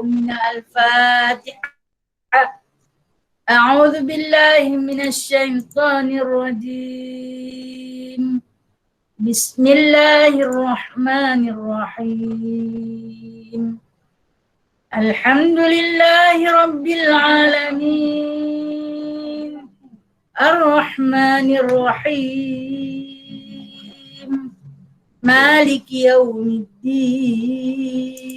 الفاتحة. أعوذ بالله من الشيطان الرجيم. بسم الله الرحمن الرحيم. الحمد لله رب العالمين الرحمن الرحيم مالك يوم الدين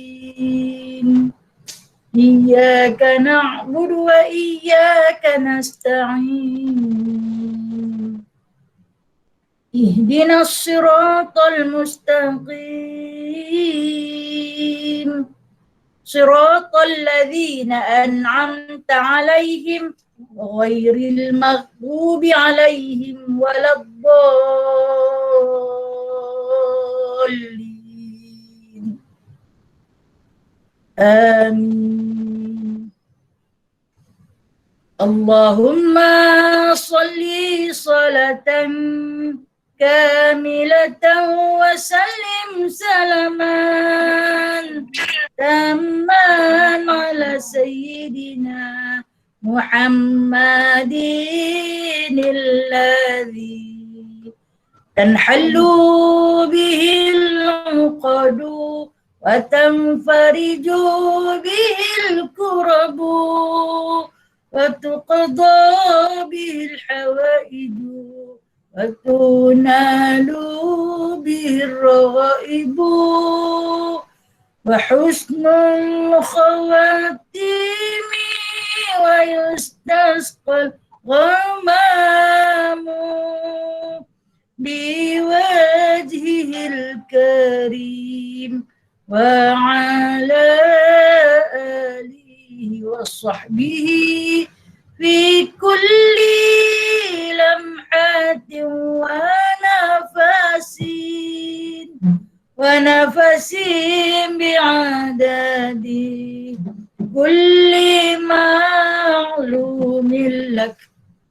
إياك نعبد وإياك نستعين اهدنا الصراط المستقيم صراط الذين أنعمت عليهم غير المغضوب عليهم ولا الضالين آمين. اللهم صل صلاة كاملة وسلم سلاما تاما على سيدنا محمد الذي تنحل به العقد وتنفرج به الكرب وتقضى به الحوائج وتنال به الرغائب وحسن الخواتيم ويستسقى الغمام بوجهه الكريم وعلى آله وصحبه في كل لمحة ونفس بعدد كل معلوم لك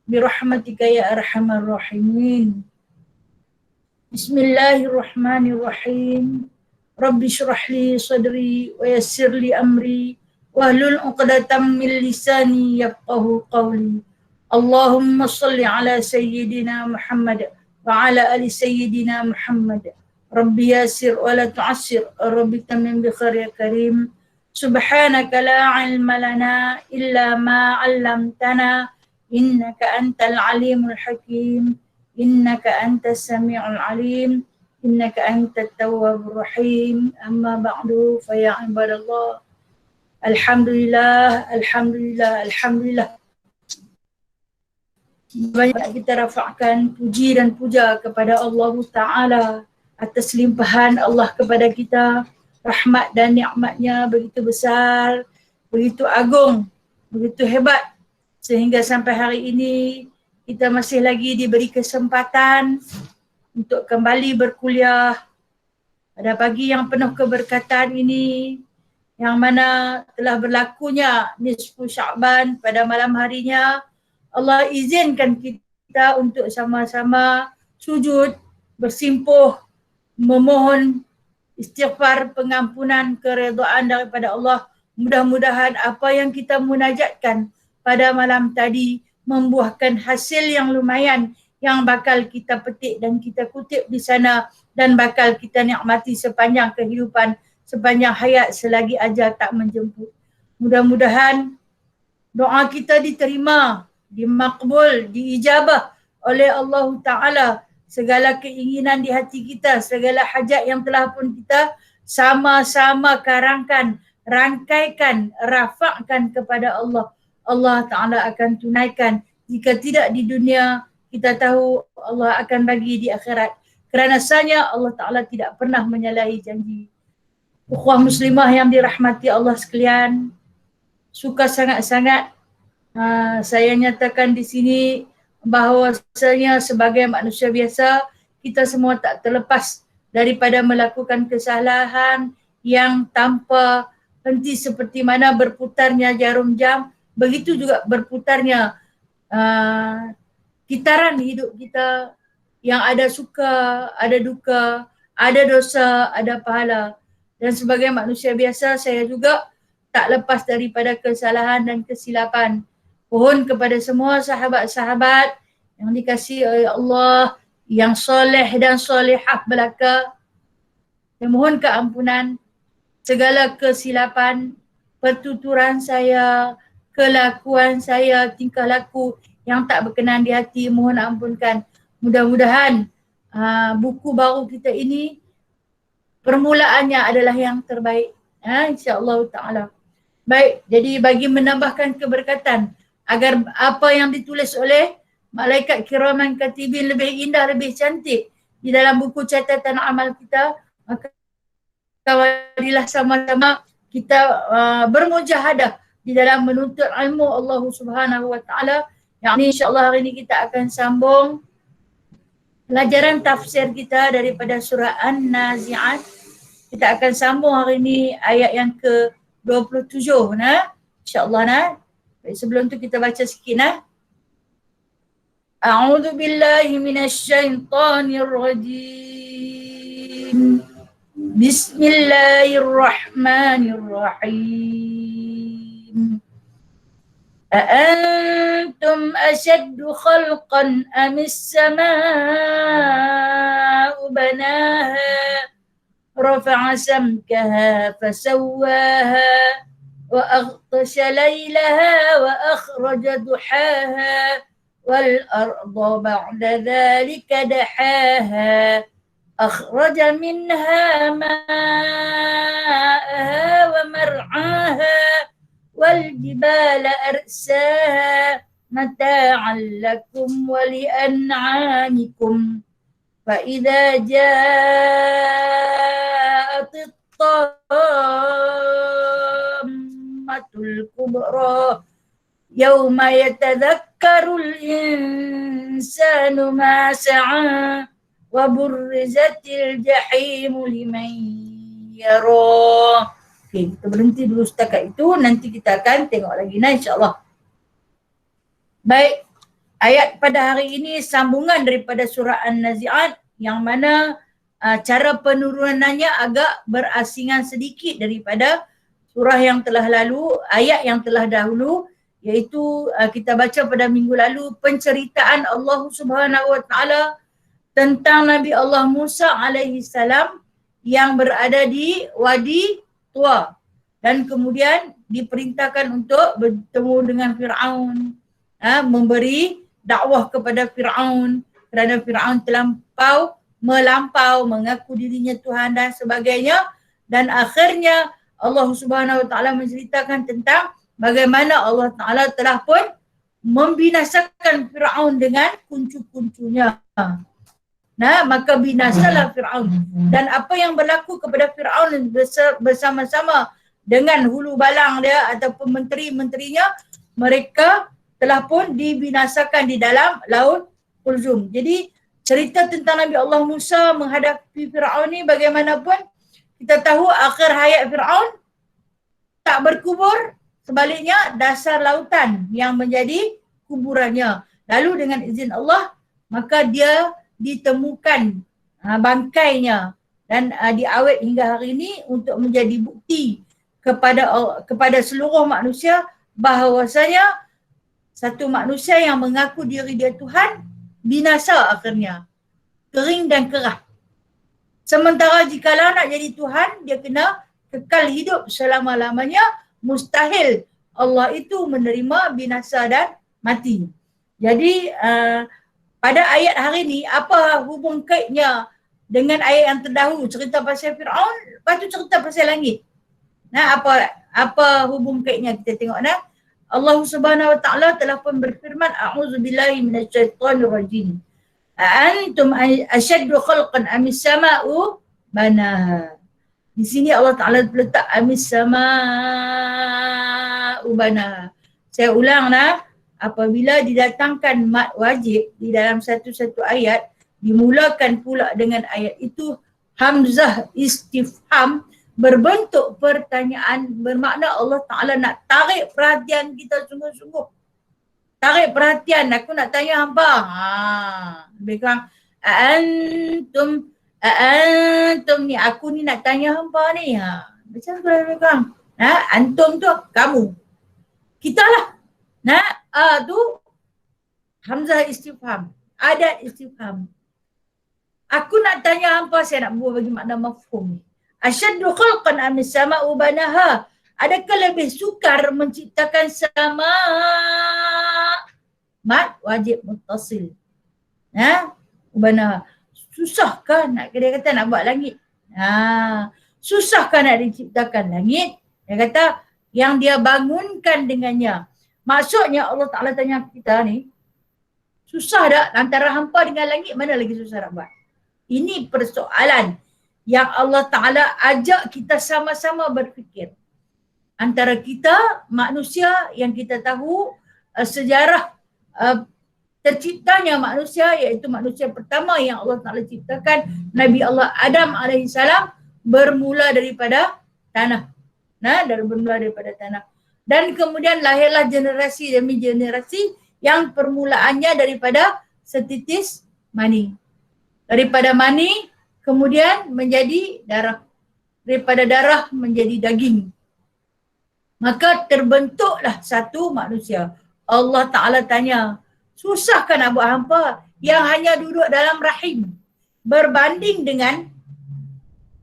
برحمتك يا أرحم الراحمين. بسم الله الرحمن الرحيم. رب اشرح لي صدري ويسر لي أمري واحلل عقدة من لساني يفقه قولي. اللهم صل على سيدنا محمد وعلى آل سيدنا محمد. ربي يسر ولا تعسر، ربي تمم بخير يا كريم. سبحانك لا علم لنا إلا ما علمتنا إنك أنت العليم الحكيم إنك أنت السميع العليم إنك أنت التواب الرحيم. أما بعد فيا عباد الله، Alhamdulillah, Alhamdulillah, Alhamdulillah. Banyak kita rafa'kan puji dan puja kepada Allah Ta'ala atas limpahan Allah kepada kita. Rahmat dan nikmatnya begitu besar, begitu agung, begitu hebat. Sehingga sampai hari ini kita masih lagi diberi kesempatan untuk kembali berkuliah pada pagi yang penuh keberkatan ini, yang mana telah berlakunya nisfu Sya'ban pada malam harinya. Allah izinkan kita untuk sama-sama sujud, bersimpuh, memohon istighfar, pengampunan, keredaan daripada Allah. Mudah-mudahan apa yang kita munajatkan pada malam tadi membuahkan hasil yang lumayan yang bakal kita petik dan kita kutip di sana dan bakal kita nikmati sepanjang kehidupan, sepanjang hayat selagi ajal tak menjemput. Mudah-mudahan doa kita diterima, dimakbul, diijabah oleh Allah Ta'ala. Segala keinginan di hati kita, segala hajat yang telah pun kita sama-sama karangkan, rangkaikan, rafakkan kepada Allah. Allah Ta'ala akan tunaikan. Jika tidak di dunia, kita tahu Allah akan bagi di akhirat. Kerana sanya Allah Ta'ala tidak pernah menyalahi janji. Ukhwah muslimah yang dirahmati Allah sekalian, suka sangat-sangat saya nyatakan di sini bahawasanya sebagai manusia biasa, kita semua tak terlepas daripada melakukan kesalahan yang tanpa henti. Seperti mana berputarnya jarum jam, begitu juga berputarnya kitaran hidup kita, yang ada suka, ada duka, ada dosa, ada pahala. Dan sebagai manusia biasa, saya juga tak lepas daripada kesalahan dan kesilapan. Mohon kepada semua sahabat-sahabat yang dikasihi oleh Allah, yang soleh dan solehah belaka, yang mohon keampunan segala kesilapan, pertuturan saya, kelakuan saya, tingkah laku yang tak berkenan di hati, mohon ampunkan. Mudah-mudahan buku baru kita ini permulaannya adalah yang terbaik. InsyaAllah ta'ala. Baik, jadi bagi menambahkan keberkatan agar apa yang ditulis oleh malaikat kiraman katibin lebih indah, lebih cantik di dalam buku catatan amal kita, maka marilah sama-sama kita bermujahadah di dalam menuntut ilmu Allah Subhanahu wa taala. Yang ini insya-Allah hari ini kita akan sambung pelajaran tafsir kita daripada surah An-Nazi'at. Kita akan sambung hari ini ayat yang ke-27 nah. Insya-Allah nah. Baik, sebelum tu kita baca sikit nah. A'udzu billahi minasyaitonir rajim. Bismillahirrahmanirrahim. أأنتم أشد خلقا أم السماء بناها رفع سمكها فسواها وأغطش ليلها وأخرج ضحاها والأرض بعد ذلك دحاها أخرج منها ماءها ومرعاها والجبال أرساها متاعا لكم ولأنعامكم فإذا جاءت الطامة الكبرى يوم يتذكر الإنسان ما سعى وبرزت الجحيم لمن يراه. Okey, kita berhenti dulu setakat itu, nanti kita akan tengok lagi nah insya-Allah. Baik, ayat pada hari ini sambungan daripada surah An-Nazi'at yang mana cara penurunannya agak berasingan sedikit daripada surah yang telah lalu, ayat yang telah dahulu, iaitu kita baca pada minggu lalu penceritaan Allah Subhanahu wa taala tentang Nabi Allah Musa alaihi salam yang berada di Wadi Tua dan kemudian diperintahkan untuk bertemu dengan Fir'aun, memberi dakwah kepada Fir'aun kerana Fir'aun melampau mengaku dirinya Tuhan dan sebagainya, dan akhirnya Allah Subhanahu wa taala menceritakan tentang bagaimana Allah Taala telah pun membinasakan Fir'aun dengan kuncu-kuncunya. Nah, maka binasalah Fir'aun. Dan apa yang berlaku kepada Fir'aun bersama-sama dengan hulu balang dia ataupun menteri-menterinya, mereka telah pun dibinasakan di dalam Laut Kulzum. Jadi cerita tentang Nabi Allah Musa menghadapi Fir'aun ni bagaimanapun kita tahu akhir hayat Fir'aun tak berkubur, sebaliknya dasar lautan yang menjadi kuburannya. Lalu dengan izin Allah maka dia ditemukan bangkainya dan diawet hingga hari ini untuk menjadi bukti kepada seluruh manusia bahawasanya satu manusia yang mengaku diri dia Tuhan binasa akhirnya, kering dan kerah. Sementara jikalau nak jadi Tuhan, dia kena kekal hidup selama-lamanya, mustahil Allah itu menerima binasa dan mati. Jadi pada ayat hari ni, apa hubung kaitnya dengan ayat yang terdahulu, cerita pasal Fir'aun, lepas tu cerita pasal langit. Nah, apa hubung kaitnya, kita tengok nah. Allah Subhanahu wa taala telah pun berfirman, a'udzubillahi minasyaitonir rajim. Antum ashaddu khalqan amis sama'u banaha. Di sini Allah Taala letak amis sama'u banaha. Saya ulang nah. Apabila didatangkan mat wajib di dalam satu-satu ayat, dimulakan pula dengan ayat itu hamzah istifham berbentuk pertanyaan, bermakna Allah Ta'ala nak tarik perhatian kita sungguh-sungguh. Tarik perhatian, aku nak tanya hampa. Lebih kurang, Antum ni, aku ni nak tanya hampa ni. Macam tu lebih kurang. Antum tu kamu. Kita lah. Tu hamzah istifham. Adat istifham. Aku nak tanya hampa, saya nak buat bagi makna mafhum. Asyaddu khalqan amis sama'u banaha. Adakah lebih sukar menciptakan sama? Mat wajib muttasil. Banaha. Susahkah nak, dia kata nak buat langit. Susahkah nak diciptakan langit? Dia kata yang dia bangunkan dengannya. Maksudnya Allah Ta'ala tanya kita ni, susah tak antara hampa dengan langit, mana lagi susah nak buat? Ini persoalan yang Allah Ta'ala ajak kita sama-sama berfikir. Antara kita manusia yang kita tahu sejarah terciptanya manusia, iaitu manusia pertama yang Allah Ta'ala ciptakan, Nabi Allah Adam AS, bermula daripada tanah. Bermula daripada tanah. Dan kemudian lahirlah generasi demi generasi yang permulaannya daripada setitis mani. Daripada mani kemudian menjadi darah. Daripada darah menjadi daging. Maka terbentuklah satu manusia. Allah Ta'ala tanya, susahkah nak buat hampa yang hanya duduk dalam rahim? Berbanding dengan,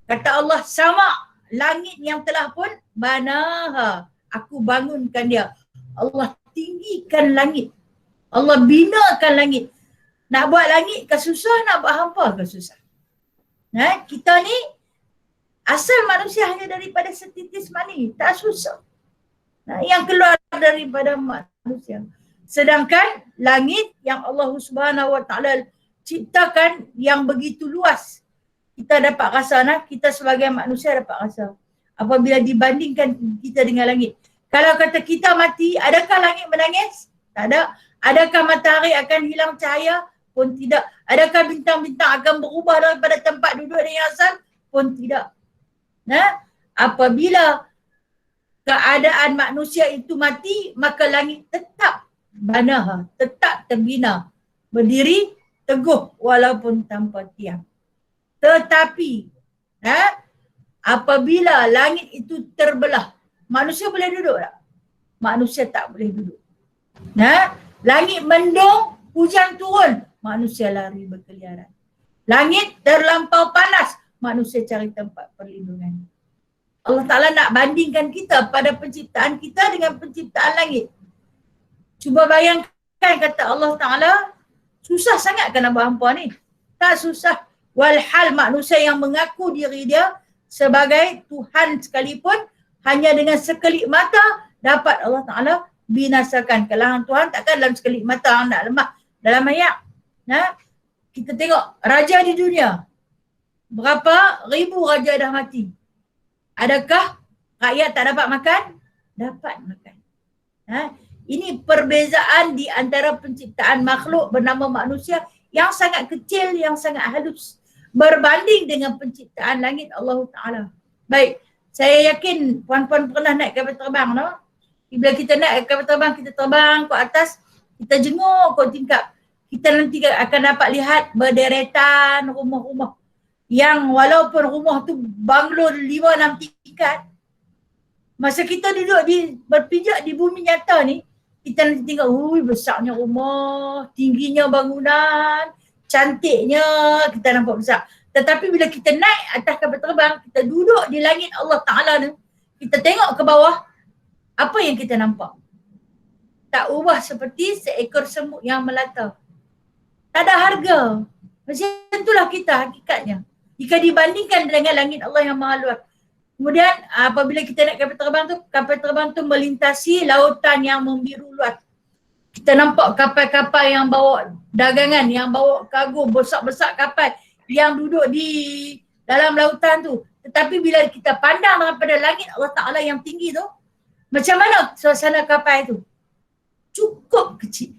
kata Allah, sama langit yang telah pun banaha. Aku bangunkan dia. Allah tinggikan langit. Allah binakan langit. Nak buat langit ke susah, nak buat hampa ke susah? Kita ni asal manusia hanya daripada setitis mani, tak susah. Yang keluar daripada manusia. Sedangkan langit yang Allah Subhanahu Wa Taala ciptakan yang begitu luas, kita dapat rasa, kita sebagai manusia dapat rasa apabila dibandingkan kita dengan langit. Kalau kata kita mati, adakah langit menangis? Tak ada. Adakah matahari akan hilang cahaya? Pun tidak. Adakah bintang-bintang akan berubah daripada tempat duduk yang asal? Pun tidak. Apabila keadaan manusia itu mati, maka langit tetap banaha, tetap terbina, berdiri teguh walaupun tanpa tiang. Tetapi apabila langit itu terbelah, manusia boleh duduk tak? Manusia tak boleh duduk. Langit mendung, hujan turun, manusia lari berkeliaran. Langit terlampau panas, manusia cari tempat perlindungan. Allah Ta'ala nak bandingkan kita pada penciptaan kita dengan penciptaan langit. Cuba bayangkan, kata Allah Ta'ala, susah sangat kan nak buat hampa ni? Tak susah. Walhal manusia yang mengaku diri dia sebagai Tuhan sekalipun, hanya dengan sekelip mata dapat Allah Ta'ala binasakan. Kalau Tuhan takkan dalam sekelip mata nak lemah. Dalam ayat, kita tengok raja di dunia, berapa ribu raja dah mati. Adakah rakyat tak dapat makan? Dapat makan. Ini perbezaan di antara penciptaan makhluk bernama manusia yang sangat kecil, yang sangat halus, berbanding dengan penciptaan langit Allah Ta'ala. Baik, saya yakin puan-puan pernah naik kapal terbang, no? Bila kita naik kapal terbang, kita terbang ke atas, kita jenguk ke tingkap. Kita nanti akan dapat lihat berderetan rumah-rumah yang walaupun rumah tu banglo 5-6 tingkat, masa kita duduk berpijak di bumi nyata ni, kita nanti tengok, besarnya rumah, tingginya bangunan, cantiknya, kita nampak besar. Tetapi bila kita naik atas kapal terbang, kita duduk di langit Allah Ta'ala ni, kita tengok ke bawah, apa yang kita nampak? Tak ubah seperti seekor semut yang melata. Tak ada harga. Macam itulah kita hakikatnya. Jika dibandingkan dengan langit Allah yang maha luas. Kemudian apabila kita naik kapal terbang tu melintasi lautan yang membiru luas. Kita nampak kapal-kapal yang bawa dagangan, yang bawa kargo, besar-besar kapal yang duduk di dalam lautan tu. Tetapi bila kita pandang daripada langit Allah Ta'ala yang tinggi tu, macam mana suasana kapal tu? Cukup kecil.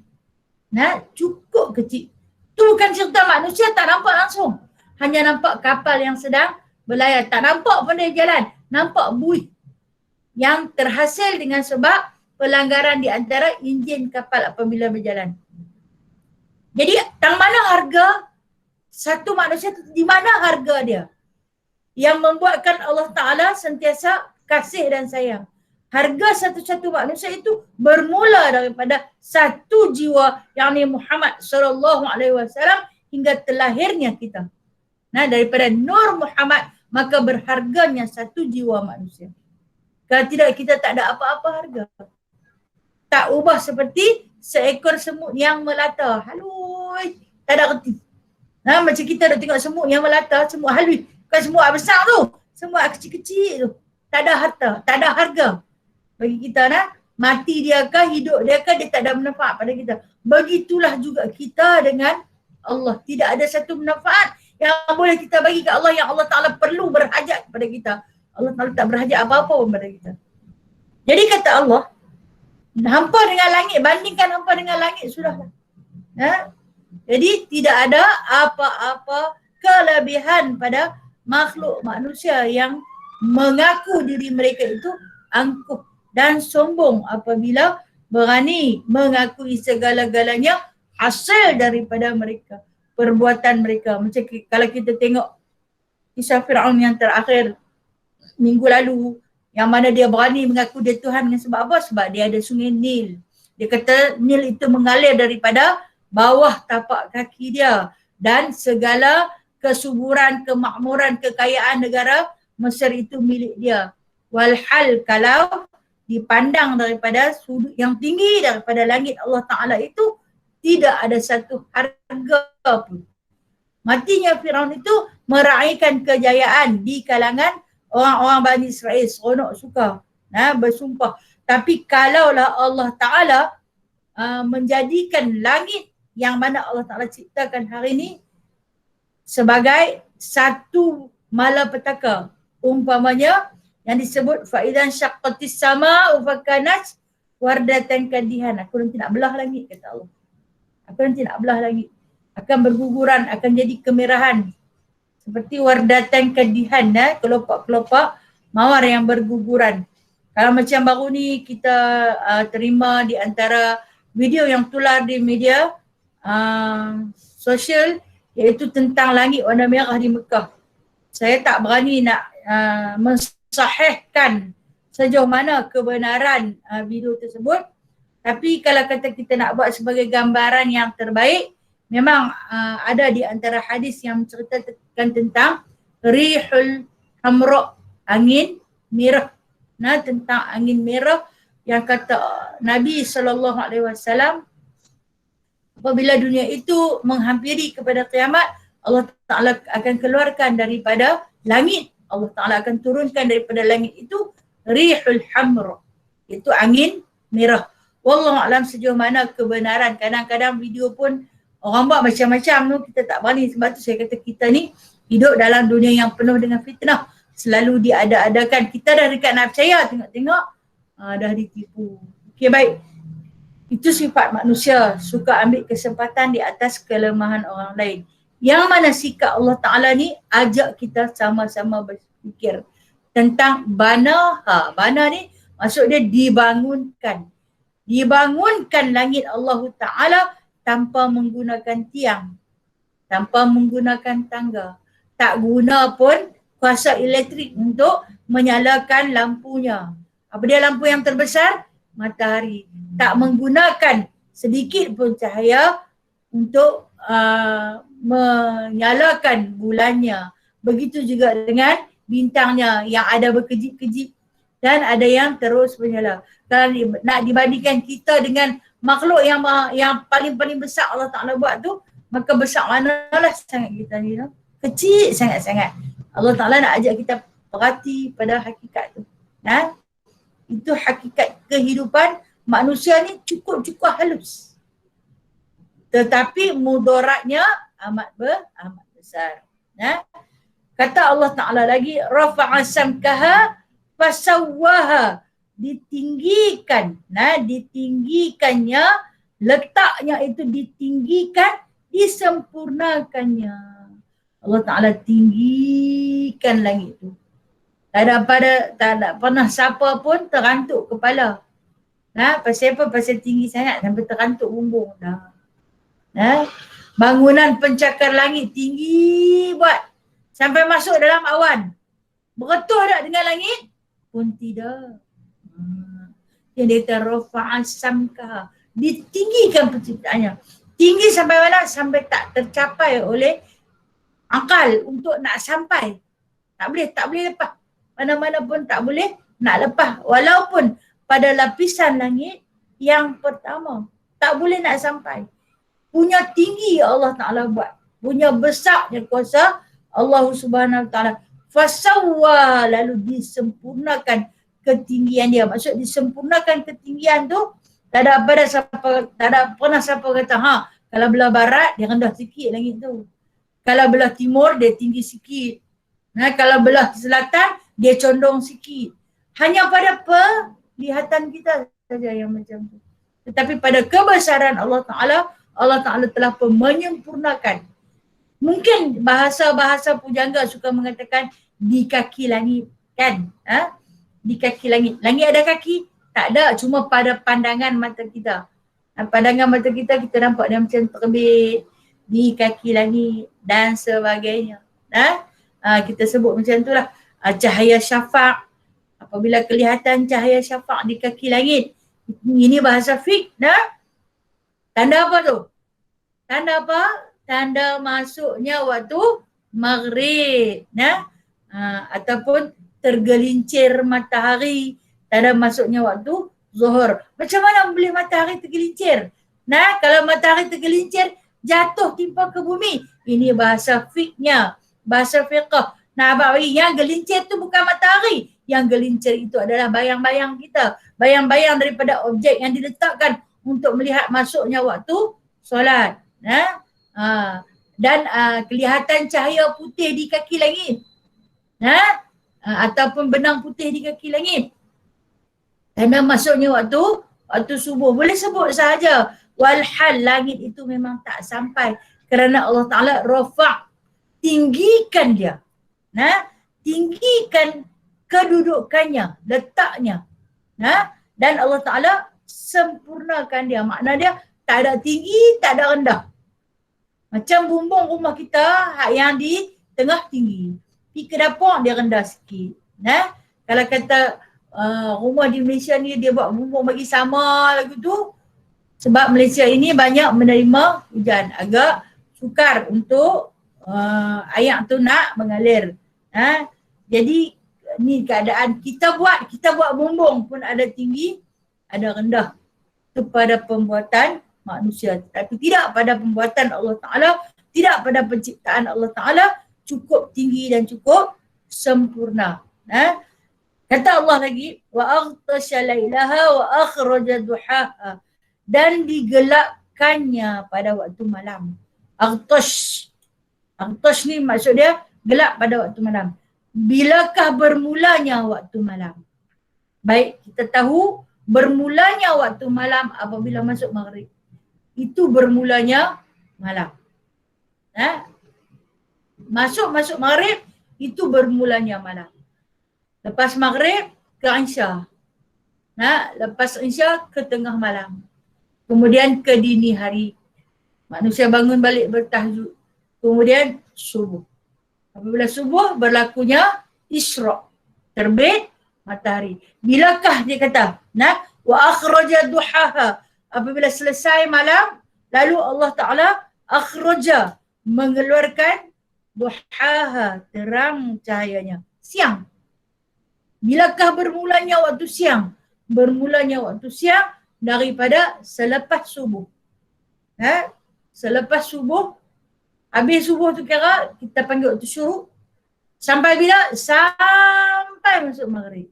Cukup kecil. Tu bukan cerita manusia, tak nampak langsung. Hanya nampak kapal yang sedang berlayar. Tak nampak pun dia jalan. Nampak buih yang terhasil dengan sebab pelanggaran di antara enjin kapal apabila berjalan. Jadi, tang mana harga satu manusia tu? Di mana harga dia? Yang membuatkan Allah Ta'ala sentiasa kasih dan sayang. Harga satu-satu manusia itu bermula daripada satu jiwa, yakni Muhammad sallallahu alaihi wasallam, hingga terlahirnya kita. Nah, daripada nur Muhammad maka berharganya satu jiwa manusia. Kalau tidak, kita tak ada apa-apa harga. Tak ubah seperti seekor semut yang melata. Halui, tak ada reti. Nah, macam kita dah tengok semut yang melata, semut halui. Bukan semut besar tu, semut kecil-kecil tu. Tak ada harta, tak ada harga bagi kita. Nah, mati dia kah, hidup dia kah, dia tak ada manfaat pada kita. Begitulah juga kita dengan Allah. Tidak ada satu manfaat yang boleh kita bagi ke Allah yang Allah Ta'ala perlu berhajat kepada kita. Allah Ta'ala tak berhajat apa-apa pun pada kita. Jadi kata Allah, hampa dengan langit, bandingkan hampa dengan langit sudahlah. Jadi tidak ada apa-apa kelebihan pada makhluk manusia yang mengaku diri mereka itu angkuh dan sombong apabila berani mengakui segala-galanya hasil daripada mereka, perbuatan mereka. Macam kalau kita tengok kisah Fir'aun yang terakhir minggu lalu, yang mana dia berani mengaku dia Tuhan dengan sebab apa? Sebab dia ada sungai Nil. Dia kata Nil itu mengalir daripada bawah tapak kaki dia, dan segala kesuburan, kemakmuran, kekayaan negara Mesir itu milik dia. Walhal kalau dipandang daripada sudut yang tinggi daripada langit Allah Ta'ala itu, tidak ada satu harga pun. Matinya Firaun itu meraihkan kejayaan di kalangan orang-orang Bani Israel, seronok suka, bersumpah. Tapi kalaulah Allah Ta'ala menjadikan langit yang mana Allah Ta'ala ciptakan hari ini sebagai satu malapetaka, umpamanya yang disebut fa'idan syaqqatis sama'u fakanat wardatan kadihan. Aku nanti nak belah langit, kata Allah. Aku nanti nak belah langit. Akan berguguran, akan jadi kemerahan. Seperti wardatan kadihan, kelopak-kelopak mawar yang berguguran. Kalau macam baru ni kita terima di antara video yang tular di media sosial, iaitu tentang langit warna merah di Mekah. Saya tak berani nak mensahihkan sejauh mana kebenaran video tersebut. Tapi kalau kata kita nak buat sebagai gambaran yang terbaik, memang ada di antara hadis yang menceritakan tentang rihul hamra, angin merah. Tentang angin merah yang kata Nabi SAW, apabila dunia itu menghampiri kepada kiamat, Allah Ta'ala akan keluarkan daripada langit, Allah Ta'ala akan turunkan daripada langit itu rihul hamra, itu angin merah. Wallahualam sejauh mana kebenaran. Kadang-kadang video pun orang buat macam-macam tu, kita tak berani. Sebab tu saya kata kita ni hidup dalam dunia yang penuh dengan fitnah. Selalu diada-adakan. Kita dah dekat nak percaya, tengok-tengok dah ditipu. Okey, baik. Itu sifat manusia, suka ambil kesempatan di atas kelemahan orang lain. Yang mana sikap Allah Ta'ala ni ajak kita sama-sama berfikir tentang bana. Bana ni maksud dia dibangunkan. Dibangunkan langit Allah Ta'ala tanpa menggunakan tiang, tanpa menggunakan tangga. Tak guna pun kuasa elektrik untuk menyalakan lampunya. Apa dia lampu yang terbesar? Matahari. Tak menggunakan sedikit pun cahaya untuk menyalakan bulannya. Begitu juga dengan bintangnya yang ada berkejip-kejip dan ada yang terus menyala. Kalau nak dibandingkan kita dengan makhluk yang paling-paling besar Allah Ta'ala buat tu, maka besar manalah sangat kita ni, kecil sangat-sangat. Allah Ta'ala nak ajak kita perhati pada hakikat tu. Itu hakikat kehidupan manusia ni cukup halus. Tetapi mudaratnya amat besar. Kata Allah Ta'ala lagi, rafa'a samkaha fasawwaha, ditinggikan. Ditinggikannya, letaknya itu ditinggikan, disempurnakannya. Allah Ta'ala tinggikan langit itu. Tak ada pernah siapa pun terantuk kepala. Pasal apa? Pasal tinggi sangat sampai terantuk bumbung dah. Bangunan pencakar langit tinggi buat sampai masuk dalam awan. Beretuh tak dengan langit? pun tidak. Yang dia kata rafa'an samka, ditinggikan penciptaannya. Tinggi sampai mana? Sampai tak tercapai oleh akal untuk nak sampai. Tak boleh lepas. Mana-mana pun tak boleh nak lepas. Walaupun pada lapisan langit yang pertama, tak boleh nak sampai. Punya tinggi Allah Ta'ala buat. Punya besarnya kuasa Allah Subhanahu Wa Ta'ala. Fasawwa, lalu disempurnakan ketinggian dia. Maksud disempurnakan ketinggian tu, tak ada pernah siapa kata, kalau belah barat dia rendah sikit langit tu. Kalau belah timur dia tinggi sikit. Kalau belah selatan dia condong sikit. Hanya pada penglihatan kita saja yang macam tu. Tetapi pada kebesaran Allah Ta'ala telah menyempurnakan. Mungkin bahasa-bahasa pujangga suka mengatakan di kaki langit kan. Di kaki langit. Langit ada kaki? Tak ada, cuma pada pandangan mata kita. Pandangan mata kita nampak dia macam terbit di kaki langit dan sebagainya. Kita sebut macam itulah. Cahaya syafaq. Apabila kelihatan cahaya syafaq di kaki langit. Ini bahasa fiqh. Tanda apa tu? Tanda apa? Tanda masuknya waktu maghrib. Ataupun tergelincir matahari. Tanda masuknya waktu zuhur. Macam mana boleh matahari tergelincir? Kalau matahari tergelincir, jatuh timpa ke bumi. Ini bahasa fiqhnya. Bahasa fiqh. Yang gelincir tu bukan matahari. Yang gelincir itu adalah bayang-bayang kita. Bayang-bayang daripada objek yang diletakkan untuk melihat masuknya waktu solat. Dan kelihatan cahaya putih di kaki langit. Ataupun benang putih di kaki langit. Tanda masuknya waktu subuh. Boleh sebut sahaja. Walhal langit itu memang tak sampai. Kerana Allah Ta'ala rafa', tinggikan dia. Tinggikan kedudukannya, letaknya. Dan Allah Ta'ala sempurnakan dia. Makna dia tak ada tinggi, tak ada rendah. Macam bumbung rumah kita yang di tengah tinggi. Pergi ke dapur dia rendah sikit. Kalau kata rumah di Malaysia ni dia buat bumbung bagi sama lagu tu. Sebab Malaysia ini banyak menerima hujan. Agak sukar untuk air tu nak mengalir. Jadi ni keadaan kita buat bumbung pun ada tinggi, ada rendah. Itu pada pembuatan manusia. Tapi tidak pada pembuatan Allah Ta'ala, tidak pada penciptaan Allah Ta'ala, cukup tinggi dan cukup sempurna. Kata Allah lagi, wa aghtasha lailaha wa akhraja duhaha, dan digelapkannya pada waktu malam. Aghtash ni maksud dia gelap pada waktu malam. Bilakah bermulanya waktu malam? Baik, kita tahu bermulanya waktu malam apabila masuk maghrib. Itu bermulanya malam. Masuk maghrib, itu bermulanya malam. Lepas maghrib ke Isya. Lepas Isya ke tengah malam. Kemudian ke dini hari. Manusia bangun balik bertahajud. Kemudian subuh. Apabila subuh berlakunya Isra'. Terbit matahari. Bilakah dia kata? Wa akhraja duhaha. Apabila selesai malam, lalu Allah Ta'ala akhraja, mengeluarkan duhaha, terang cahayanya. Siang. Bilakah bermulanya waktu siang? Bermulanya waktu siang daripada selepas subuh. Selepas subuh, habis subuh tu kira kita panggil waktu syuruk. Sampai bila? Sampai masuk maghrib.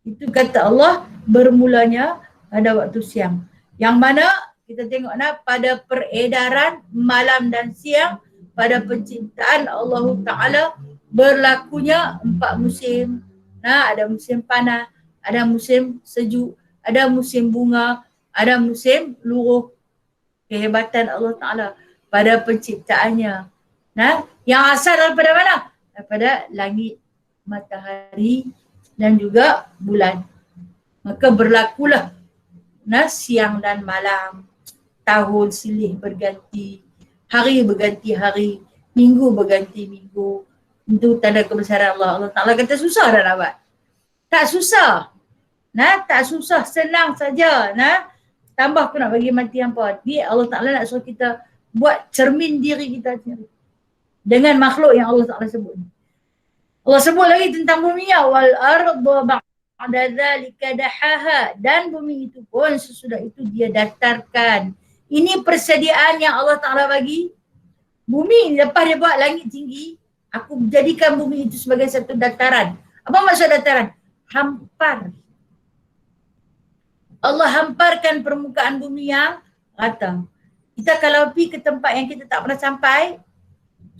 Itu kata Allah bermulanya pada waktu siang. Yang mana kita tengok pada peredaran malam dan siang, pada penciptaan Allah Ta'ala berlakunya 4 musim. Ada musim panas, ada musim sejuk, ada musim bunga, ada musim luruh. Kehebatan Allah Ta'ala pada penciptaannya. Yang asal daripada mana? Daripada langit, matahari dan juga bulan. Maka berlakulah siang dan malam, tahun silih berganti, hari berganti hari, minggu berganti minggu. Itu tanda kebesaran Allah. Allah Ta'ala kata susah dah nak buat. Tak susah. Tak susah, senang saja. Tambah aku nak bagi mati hampa. Ni Allah Ta'ala nak suruh kita buat cermin diri kita sendiri. Dengan makhluk yang Allah Ta'ala sebut. Allah sebut lagi tentang bumi ya. Wal arda ba'da dhalika dahaha. Dan bumi itu pun sesudah itu dia datarkan. Ini persediaan yang Allah Ta'ala bagi. Bumi lepas dia buat langit tinggi, aku jadikan bumi itu sebagai satu dataran. Apa maksud dataran? Hampar. Allah hamparkan permukaan bumi yang rata. Kita kalau pergi ke tempat yang kita tak pernah sampai,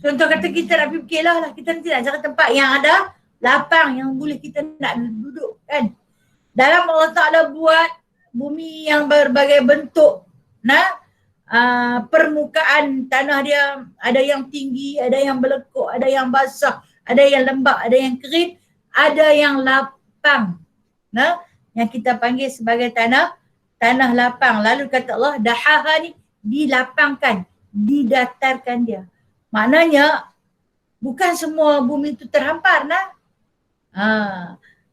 contoh kata kita nak pergi Kelah lah, kita nanti nak cari tempat yang ada lapang yang boleh kita nak duduk kan. Dalam Allah Ta'ala buat bumi yang berbagai bentuk, permukaan tanah dia ada yang tinggi, ada yang berlekuk, ada yang basah, ada yang lembap, ada yang kering, ada yang lapang. Yang kita panggil sebagai tanah lapang. Lalu kata Allah, dahaha ni dilapangkan, didatarkan dia. Maknanya bukan semua bumi itu terhampar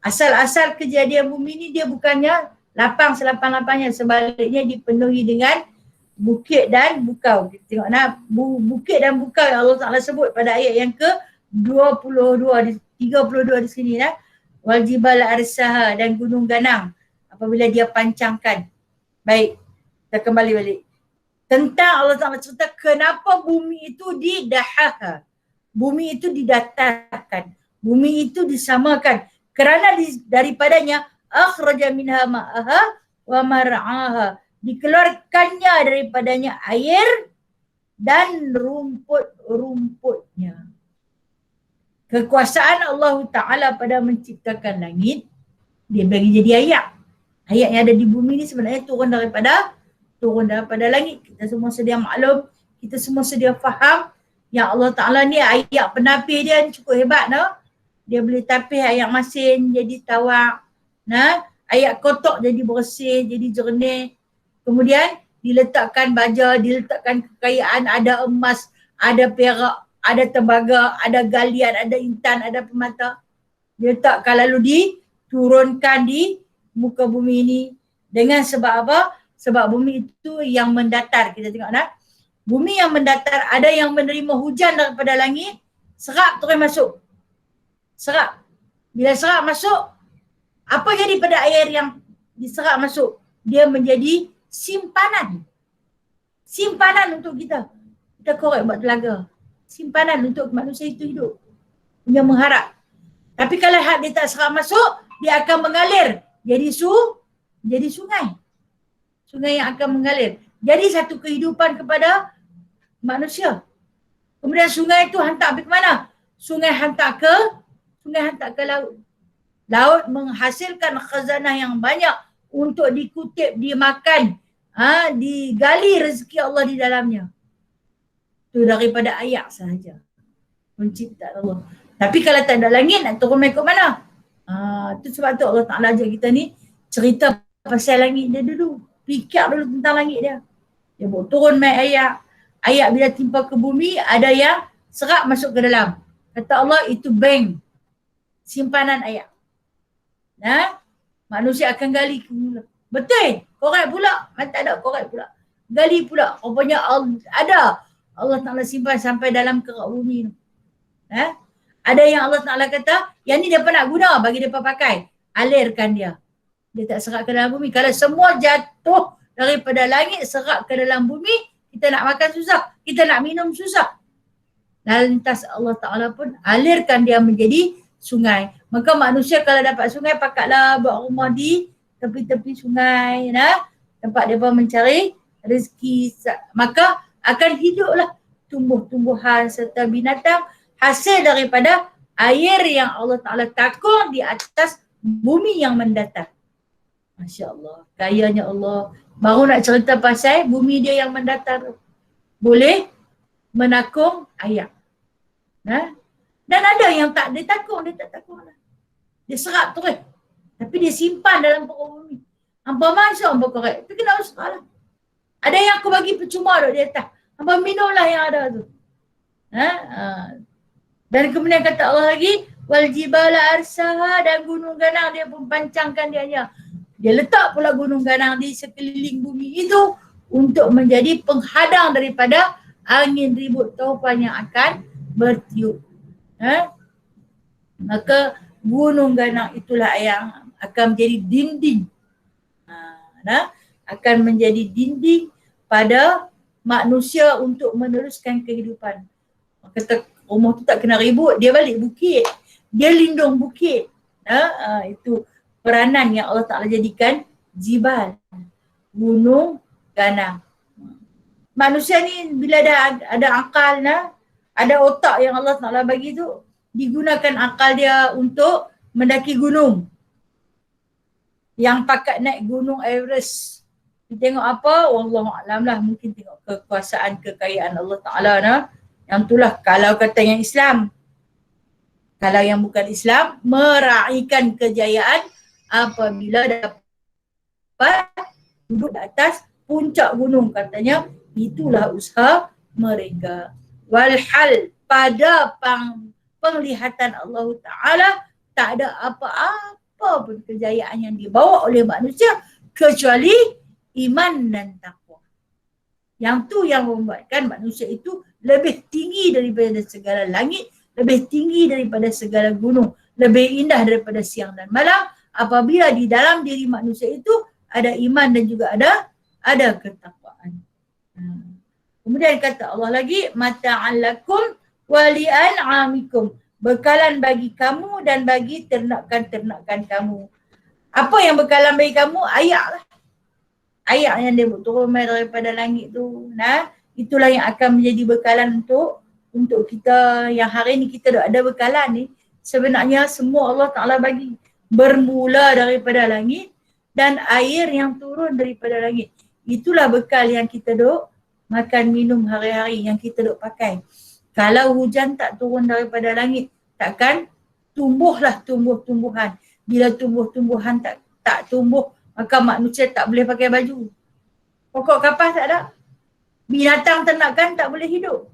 asal-asal kejadian bumi ni dia bukannya lapang selapang-lapangnya, sebaliknya dipenuhi dengan bukit dan bukau. Kita tengok bukit dan bukau yang Allah Ta'ala sebut pada ayat yang ke-32 32 di sini wal jibal arsaha, dan gunung ganang apabila dia pancangkan. Baik, kita kembali balik. Tentang Allah Ta'ala cerita kenapa bumi itu didahaha. Bumi itu didatarkan. Bumi itu disamakan. Kerana daripadanya akhraja minha ma'aha wa mar'aha. Dikeluarkannya daripadanya air dan rumput-rumputnya. Kekuasaan Allah Ta'ala pada menciptakan langit, dia bagi jadi ayat. Ayat yang ada di bumi ni sebenarnya turun daripada langit. Kita semua sedia maklum, kita semua sedia faham yang Allah Ta'ala ni ayat penapis dia cukup hebat. Dia boleh tapis ayat masin jadi tawak. Ayat kotak jadi bersih, jadi jernih. Kemudian diletakkan baja, diletakkan kekayaan, ada emas, ada perak, ada tembaga, ada galian, ada intan, ada permata. Diletakkan lalu diturunkan di muka bumi ini. Dengan sebab apa? Sebab bumi itu yang mendatar. Kita tengok bumi yang mendatar, ada yang menerima hujan daripada langit, serap terus masuk. Serap. Bila serap masuk, apa jadi pada air yang diserap masuk? Dia menjadi simpanan. Simpanan untuk kita. Kita korek buat telaga. Simpanan untuk manusia itu hidup. Punya mengharap. Tapi kalau dia tak serap masuk, dia akan mengalir. Jadi sungai. Sungai yang akan mengalir. Jadi satu kehidupan kepada manusia. Kemudian sungai itu hantar pergi ke mana? Sungai hantar ke laut. Laut menghasilkan khazanah yang banyak untuk dikutip, dimakan, digali rezeki Allah di dalamnya. Itu daripada ayat sahaja. Penciptaan Allah. Tapi kalau tak ada langit, nak turun ikut mana? Itu sebab tu Allah Ta'ala ajar kita ni cerita pasal langit dia dulu. Fikir dulu tentang langit dia. Dia buat turun main ayat. Ayat bila timpa ke bumi, ada yang serap masuk ke dalam. Kata Allah, itu bank. Simpanan ayat. Manusia akan gali ke mula. Betul. Korek pula. Tak ada korek pula. Gali pula. Rupanya ada. Allah Ta'ala simpan sampai dalam kerak bumi tu. Ada yang Allah Ta'ala kata, yang ni mereka nak guna bagi mereka pakai. Alirkan dia. Dia tak serap ke dalam bumi. Kalau semua jatuh daripada langit, serap ke dalam bumi, kita nak makan susah. Kita nak minum susah. Lantas Allah Ta'ala pun alirkan dia menjadi sungai. Maka manusia kalau dapat sungai, pakatlah buat rumah di tepi-tepi sungai. Tempat mereka mencari rezeki. Maka akan hiduplah tumbuh-tumbuhan serta binatang hasil daripada air yang Allah Ta'ala takung di atas bumi yang mendatar. Masya Allah, kayanya Allah. Baru nak cerita pasal bumi dia yang mendatar. Boleh menakung ayat. Dan ada yang tak, dia takung, dia tak takung lah. Dia serap terus. Tapi dia simpan dalam perut bumi. Hampa masuk, hampa korek. Itu kena usaha lah. Ada yang aku bagi percuma duduk di atas. Hampa minumlah yang ada tu. Dan kemudian kata Allah lagi, Wal jibala arsaha, dan gunung ganang dia pun pancangkan dia. Dia letak pula gunung ganang di sekeliling bumi itu untuk menjadi penghadang daripada angin ribut taufan yang akan bertiup. Maka gunung ganang itulah yang akan menjadi dinding. Akan menjadi dinding pada manusia untuk meneruskan kehidupan. Kata rumah tu tak kena ribut, dia balik bukit. Dia lindung bukit. Itu peranan yang Allah Ta'ala jadikan jibal, gunung ganang. Manusia ni bila ada akal, ada otak yang Allah Ta'ala bagi tu, digunakan akal dia untuk mendaki gunung. Yang pakat naik gunung Everest, dia tengok apa? Wallahualam lah, mungkin tengok kekuasaan, kekayaan Allah Ta'ala. Yang itulah kalau kata yang Islam. Kalau yang bukan Islam, meraihkan kejayaan apabila dapat duduk di atas puncak gunung. Katanya itulah usaha mereka. Walhal, pada penglihatan Allah Ta'ala tak ada apa-apa pun kejayaan yang dibawa oleh manusia kecuali iman dan takwa. Yang tu yang membuatkan manusia itu lebih tinggi daripada segala langit, lebih tinggi daripada segala gunung, lebih indah daripada siang dan malam apabila di dalam diri manusia itu ada iman dan juga ada ketakwaan. Kemudian kata Allah lagi, mata'allakum wa li'an'amikum, bekalan bagi kamu dan bagi ternakan-ternakan kamu. Apa yang bekalan bagi kamu? Ayak lah. Ayak yang dia turun daripada langit tu. Itulah yang akan menjadi bekalan untuk kita yang hari ni kita ada bekalan ni. Sebenarnya semua Allah Ta'ala bagi. Bermula daripada langit dan air yang turun daripada langit. Itulah bekal yang kita duk makan minum hari-hari, yang kita duk pakai. Kalau hujan tak turun daripada langit, takkan tumbuhlah tumbuh-tumbuhan. Bila tumbuh-tumbuhan tak tumbuh, maka manusia tak boleh pakai baju. Pokok kapas tak ada. Binatang ternakan tak boleh hidup.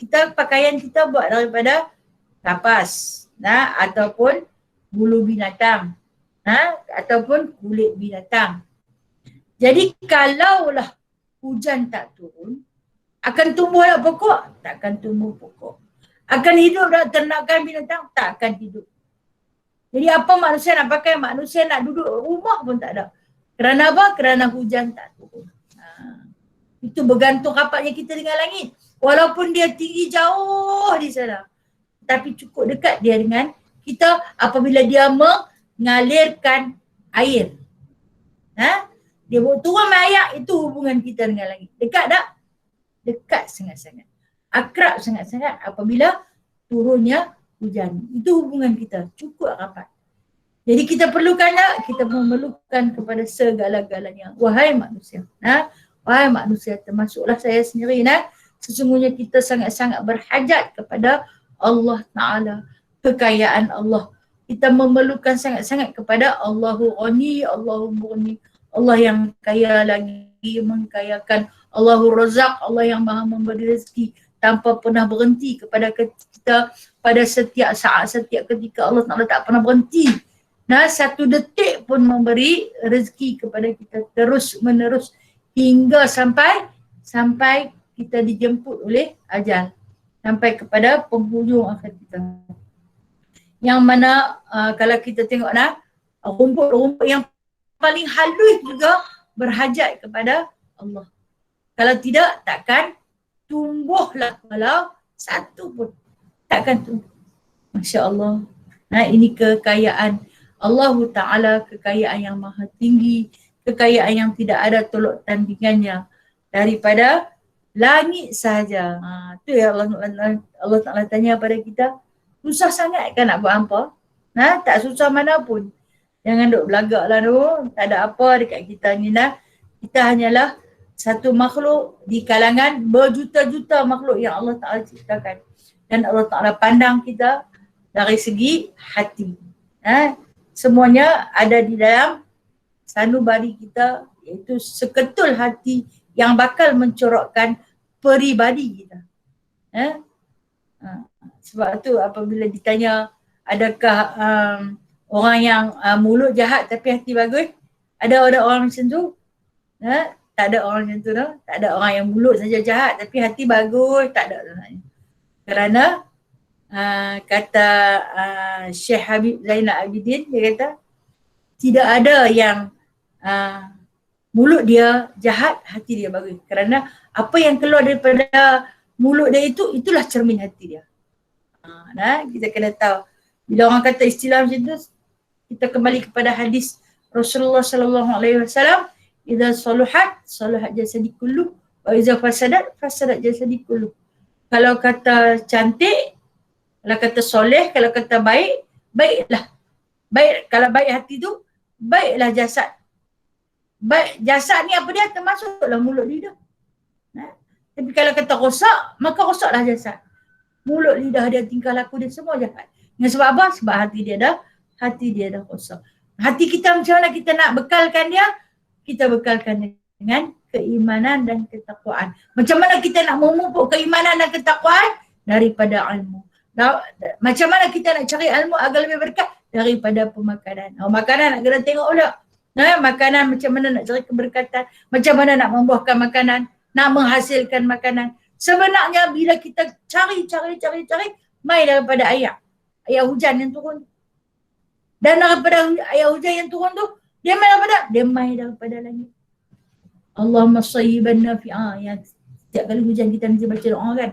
Kita pakaian kita buat daripada kapas, ataupun bulu binatang, ataupun kulit binatang. Jadi kalaulah hujan tak turun, akan tumbuh tak pokok? Tak akan tumbuh pokok. Akan hidup tak ternakan binatang? Tak akan hidup. Jadi apa manusia nak pakai? Manusia nak duduk rumah pun tak ada. Kerana apa? Kerana hujan tak turun. Itu bergantung rapatnya kita dengan langit. Walaupun dia tinggi jauh di sana, tapi cukup dekat dia dengan kita apabila dia mengalirkan air. Dia turun air, itu hubungan kita dengan langit. Dekat tak? Dekat sangat-sangat. Akrab sangat-sangat apabila turunnya hujan. Itu hubungan kita. Cukup rapat. Jadi kita perlukan tak? Kita memerlukan kepada segala-galanya. Wahai manusia. Wahai manusia, termasuklah saya sendiri. Sesungguhnya kita sangat-sangat berhajat kepada Allah Ta'ala. Kekayaan Allah. Kita memerlukan sangat-sangat kepada Allahu Ghani, Allahu Mughni. Allah yang kaya lagi mengkayakan. Allahu Razak, Allah yang maha memberi rezeki tanpa pernah berhenti kepada kita pada setiap saat, setiap ketika. Allah Ta'ala tak pernah berhenti. Satu detik pun memberi rezeki kepada kita terus menerus hingga sampai kita dijemput oleh ajal, sampai kepada penghujung akhir kita. Yang mana kalau kita tengok rumput-rumput yang paling halus juga berhajat kepada Allah. Kalau tidak, takkan tumbuhlah walau satu pun. Takkan tumbuh. Masya Allah. Ini kekayaan Allah Ta'ala, kekayaan yang maha tinggi, kekayaan yang tidak ada tolok tandingannya daripada langit sahaja. Itu ya Allah Ta'ala tanya pada kita, susah sangat kan nak buat apa? Tak susah mana pun. Jangan duk belagak lah tu, tak ada apa dekat kita ni Kita hanyalah satu makhluk di kalangan berjuta-juta makhluk yang Allah Ta'ala ciptakan. Dan Allah Ta'ala pandang kita dari segi hati. Semuanya ada di dalam sanubari kita, iaitu seketul hati yang bakal mencorokkan peribadi kita. Sebab tu apabila ditanya adakah orang yang mulut jahat tapi hati bagus, ada orang macam tu? Tak ada orang macam tu, tak ada orang yang mulut saja jahat tapi hati bagus, tak ada. Kerana kata Syekh Habib Zainal Abidin, dia kata tidak ada yang mulut dia jahat, hati dia bagus. Kerana apa yang keluar daripada mulut dia itu, itulah cermin hati dia. Kita kena tahu. Bila orang kata istilah macam tu, kita kembali kepada hadis Rasulullah sallallahu alaihi wasallam, idza saluhat jasadi kullu wa idza fasadat jasadi kullu. Kalau kata cantik, kalau kata soleh, kalau kata baik, baiklah. Baik, kalau baik hati tu, baiklah jasad. Baik jasad ni apa dia? Termasuklah mulut lidah. Tapi kalau kata rosak, maka rosaklah jasad. Mulut, lidah dia, tingkah laku dia semua jahat. Dengan sebab apa? Sebab hati dia dah rosak. Hati kita macam mana kita nak bekalkan dia? Kita bekalkan dengan keimanan dan ketakwaan. Macam mana kita nak memupuk keimanan dan ketakwaan? Daripada ilmu. Macam mana kita nak cari ilmu agar lebih berkat? Daripada pemakanan. Makanan nak kena tengok pula. Makanan macam mana nak cari keberkatan? Macam mana nak membuahkan makanan? Nak menghasilkan makanan? Sebenarnya bila kita cari, mai daripada ayat hujan yang turun. Dan daripada ayat hujan yang turun tu, dia mai daripada langit. Allahumma sayyiban nafi'a. Setiap kali hujan kita mesti baca doa kan.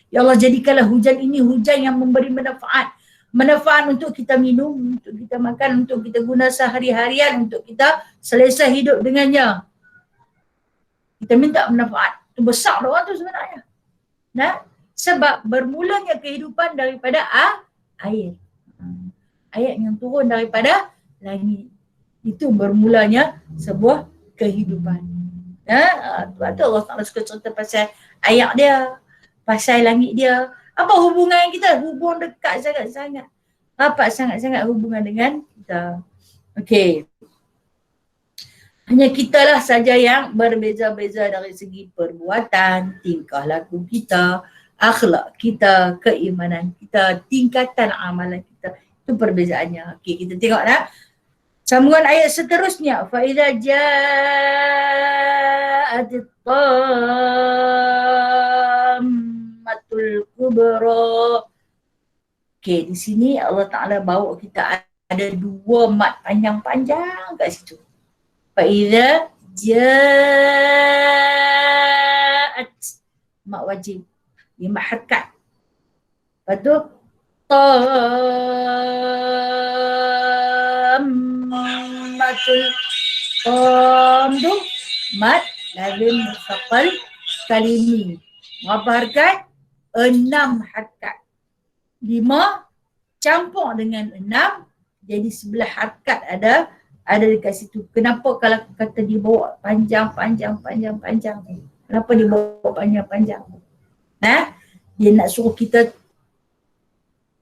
Ya Allah, jadikanlah hujan ini hujan yang memberi manfaat. Manfaat untuk kita minum, untuk kita makan, untuk kita guna sehari-harian, untuk kita selesa hidup dengannya. Kita minta manfaat. Itu besar doa tu sebenarnya. Sebab bermulanya kehidupan daripada air. Air yang turun daripada langit. Itu bermulanya sebuah kehidupan. Sebab tu Allah Ta'ala suka cerita pasal air dia, pasal langit dia. Apa hubungan kita? Hubungan dekat sangat-sangat. Rapat sangat-sangat hubungan dengan kita. Okey. Hanya kitalah saja yang berbeza-beza dari segi perbuatan, tingkah laku kita, akhlak kita, keimanan kita, tingkatan amalan kita. Itu perbezaannya. Okey, kita tengoklah. Sambungan ayat seterusnya. Fa'idha ja'atit tammatul kubra. Okey, di sini Allah Ta'ala bawa kita ada dua mat panjang-panjang kat situ. Fa'idha ja'at, mat wajib. Dia mat harkat. Lepas tu tammatul tu mat lazim mustaqal kalimi. Berapa harkat? 6 harkat. 5 campur dengan 6, jadi 11 harkat ada dekat situ. Kenapa kalau kata dibawa panjang? Kenapa dibawa panjang? Dia nak suruh kita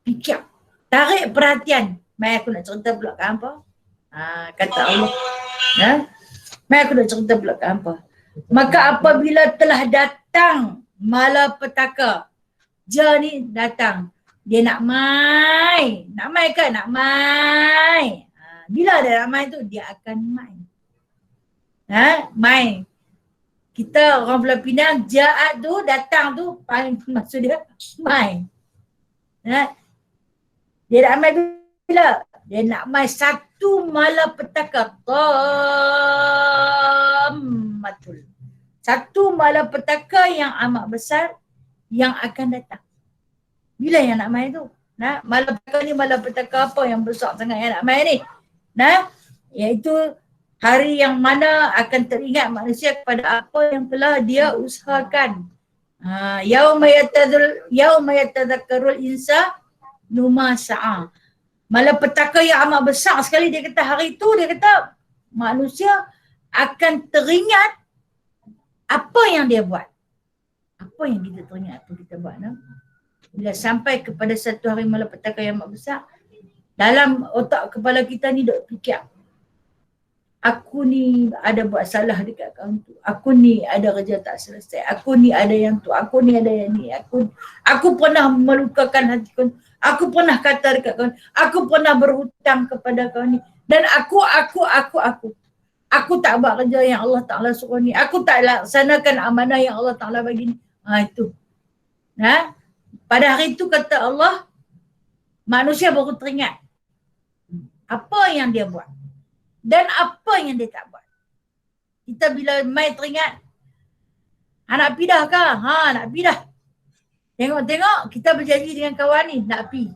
fikir, tarik perhatian. Mai aku nak cerita pula ke apa? Kata Allah. Mai aku nak cerita pula ke apa? Maka apabila telah datang malapetaka, dia ni datang. Dia nak mai. Nak mai ke? Nak mai. Bila dia nak mai tu, dia akan mai. Mai. Kita orang Pulau Pinang, ja'at tu, datang tu, paling maksud dia mai. Dia nak mai bila? Dia nak mai satu malapetaka. Tammatul. Satu malapetaka yang amat besar yang akan datang. Bila yang nak mai tu? Malapetaka ni malapetaka apa yang besar sangat yang nak mai ni? Iaitu hari yang mana akan teringat manusia kepada apa yang telah dia usahakan. Yauma yatadhakkarul insanu ma sa'a. Malapetaka yang amat besar sekali, dia kata hari itu, dia kata manusia akan teringat apa yang dia buat. Apa yang kita teringat, apa kita buat. Bila sampai kepada satu hari malapetaka yang amat besar, dalam otak kepala kita ni duk fikir, aku ni ada buat salah dekat kawan tu. Aku ni ada kerja tak selesai. Aku ni ada yang tu. Aku ni ada yang ni. Aku pernah melukakan hati kau. Aku pernah kata dekat kau. Aku pernah berhutang kepada kau ni. Dan aku. Aku tak buat kerja yang Allah Ta'ala suruh ni. Aku tak laksanakan amanah yang Allah Ta'ala bagi ni. Itu. Pada hari itu kata Allah, manusia baru teringat apa yang dia buat dan apa yang dia tak buat. Kita bila mai teringat, nak pergi dah ke? Nak pergi dah. Tengok-tengok kita berjanji dengan kawan ni nak pergi.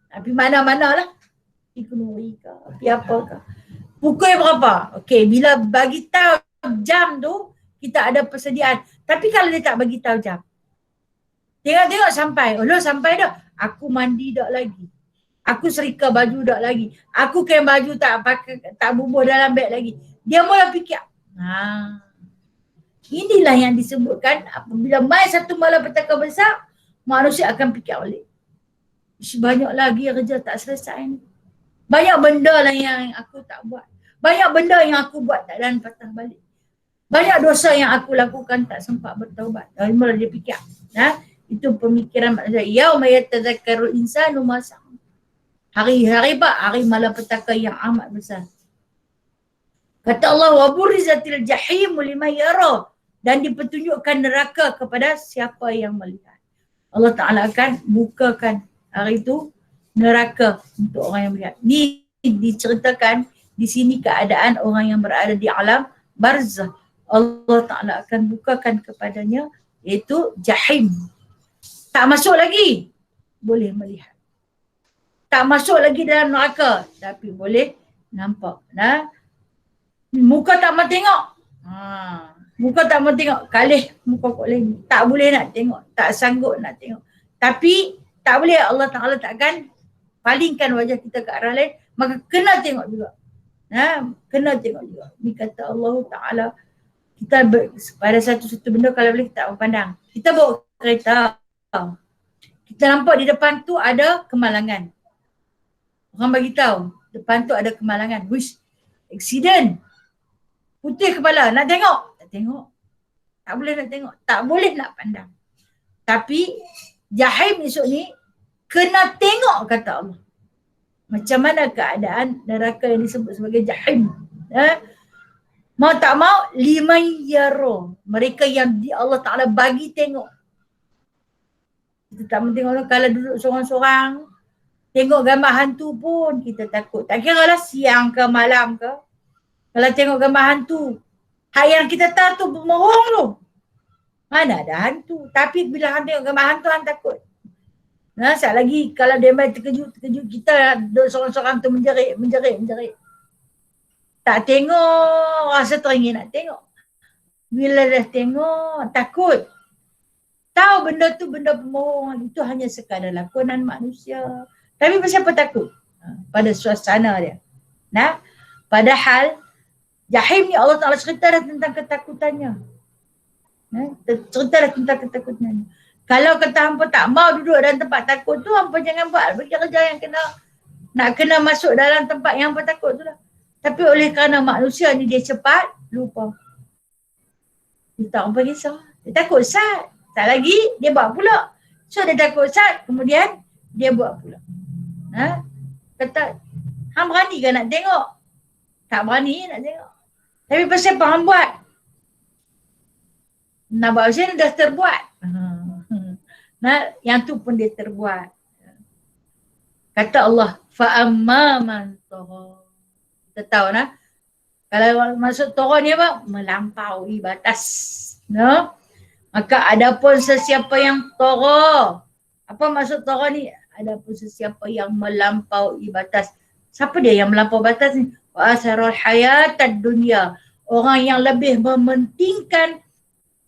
Nak pergi mana-mana lah. Pergi Kenuri ke? Pergi apa ke? Pukul berapa? Okey, bila bagi tahu jam tu, kita ada persediaan. Tapi kalau dia tak bagi tahu jam, tengok-tengok sampai. Sampai dah. Aku mandi dak lagi. Aku serika baju dak lagi. Aku kain baju tak pakai, tak bubuh dalam beg lagi. Dia mula fikir. Inilah yang disebutkan apabila mai satu malapetaka besar, manusia akan fikir balik. Banyak lagi kerja tak selesai ni. Banyak benda lah yang aku tak buat. Banyak benda yang aku buat tak dan patah balik. Banyak dosa yang aku lakukan tak sempat bertaubat. Mula dia fikir. Itu pemikiran manusia. Yauma yatadzakkarul insanu ma sa'a. Hari-hari hari malapetaka yang amat besar. Kata Allah, wa burizatil jahimu liman yara, dan dipertunjukkan neraka kepada siapa yang melihat. Allah Ta'ala akan bukakan hari itu neraka untuk orang yang melihat. Ni diceritakan di sini keadaan orang yang berada di alam barzah. Allah Ta'ala akan bukakan kepadanya iaitu jahim. Tak masuk lagi, boleh melihat. Tak masuk lagi dalam neraka, tapi boleh nampak. Muka tak mau tengok. Muka tak mau tengok. Kalih muka kau lain. Tak boleh nak tengok. Tak sanggup nak tengok. Tapi tak boleh, Allah Ta'ala takkan palingkan wajah kita ke arah lain. Maka kena tengok juga. Kena tengok juga. Ni kata Allah Ta'ala. Kita pada satu-satu benda kalau boleh kita pandang. Kita bawa kereta. Kita nampak di depan tu ada kemalangan. Orang bagi tahu depan tu ada kemalangan. Wish, accident. Putih kepala, nak tengok? Tak tengok. Tak boleh nak tengok. Tak boleh nak pandang. Tapi jahim esok ni kena tengok kata Allah. Macam mana keadaan neraka yang disebut sebagai jahim. Mau tak mau, liman yara. Mereka yang Allah Ta'ala bagi tengok. Kita tak tengok kalau duduk seorang-seorang. Tengok gambar hantu pun kita takut. Tak kira lah siang ke malam ke. Kalau tengok gambar hantu, hak yang kita tahu tu bermerung tu. Mana ada hantu. Tapi bila hang tengok gambar hantu, hang takut. Sekali lagi kalau dia main terkejut, kita duduk seorang-seorang tu menjerit. Tak tengok, rasa teringin nak tengok. Bila dah tengok, takut. Tahu benda tu benda bermerung, itu hanya sekadar lakonan manusia. Tapi siapa takut? Pada suasana dia. Padahal jahim ni Allah Ta'ala cerita dah tentang ketakutannya. Cerita dah tentang ketakutannya. Kalau kata hampa tak mau duduk dalam tempat takut tu, hampa jangan buat kerja yang nak kena masuk dalam tempat yang hampa takut tu lah. Tapi oleh kerana manusia ni dia cepat, lupa. Dia tak hampa kisah. Dia takut sat. Tak lagi, dia buat pula. So dia takut sat, kemudian dia buat pula. Kata, hang berani ke nak tengok? Tak berani nak tengok. Tapi pasal apa hang buat? Nak buat macam ni dah terbuat. Yang tu pun dia terbuat. Kata Allah, fa'amma man tagha. Kita tahu kalau maksud tagha ni apa? Melampaui batas. Maka adapun sesiapa yang tagha. Apa maksud tagha ni? Adapun sesiapa yang melampaui batas. Siapa dia yang melampaui batas ni? Wa asarul hayatad dunya. Orang yang lebih mementingkan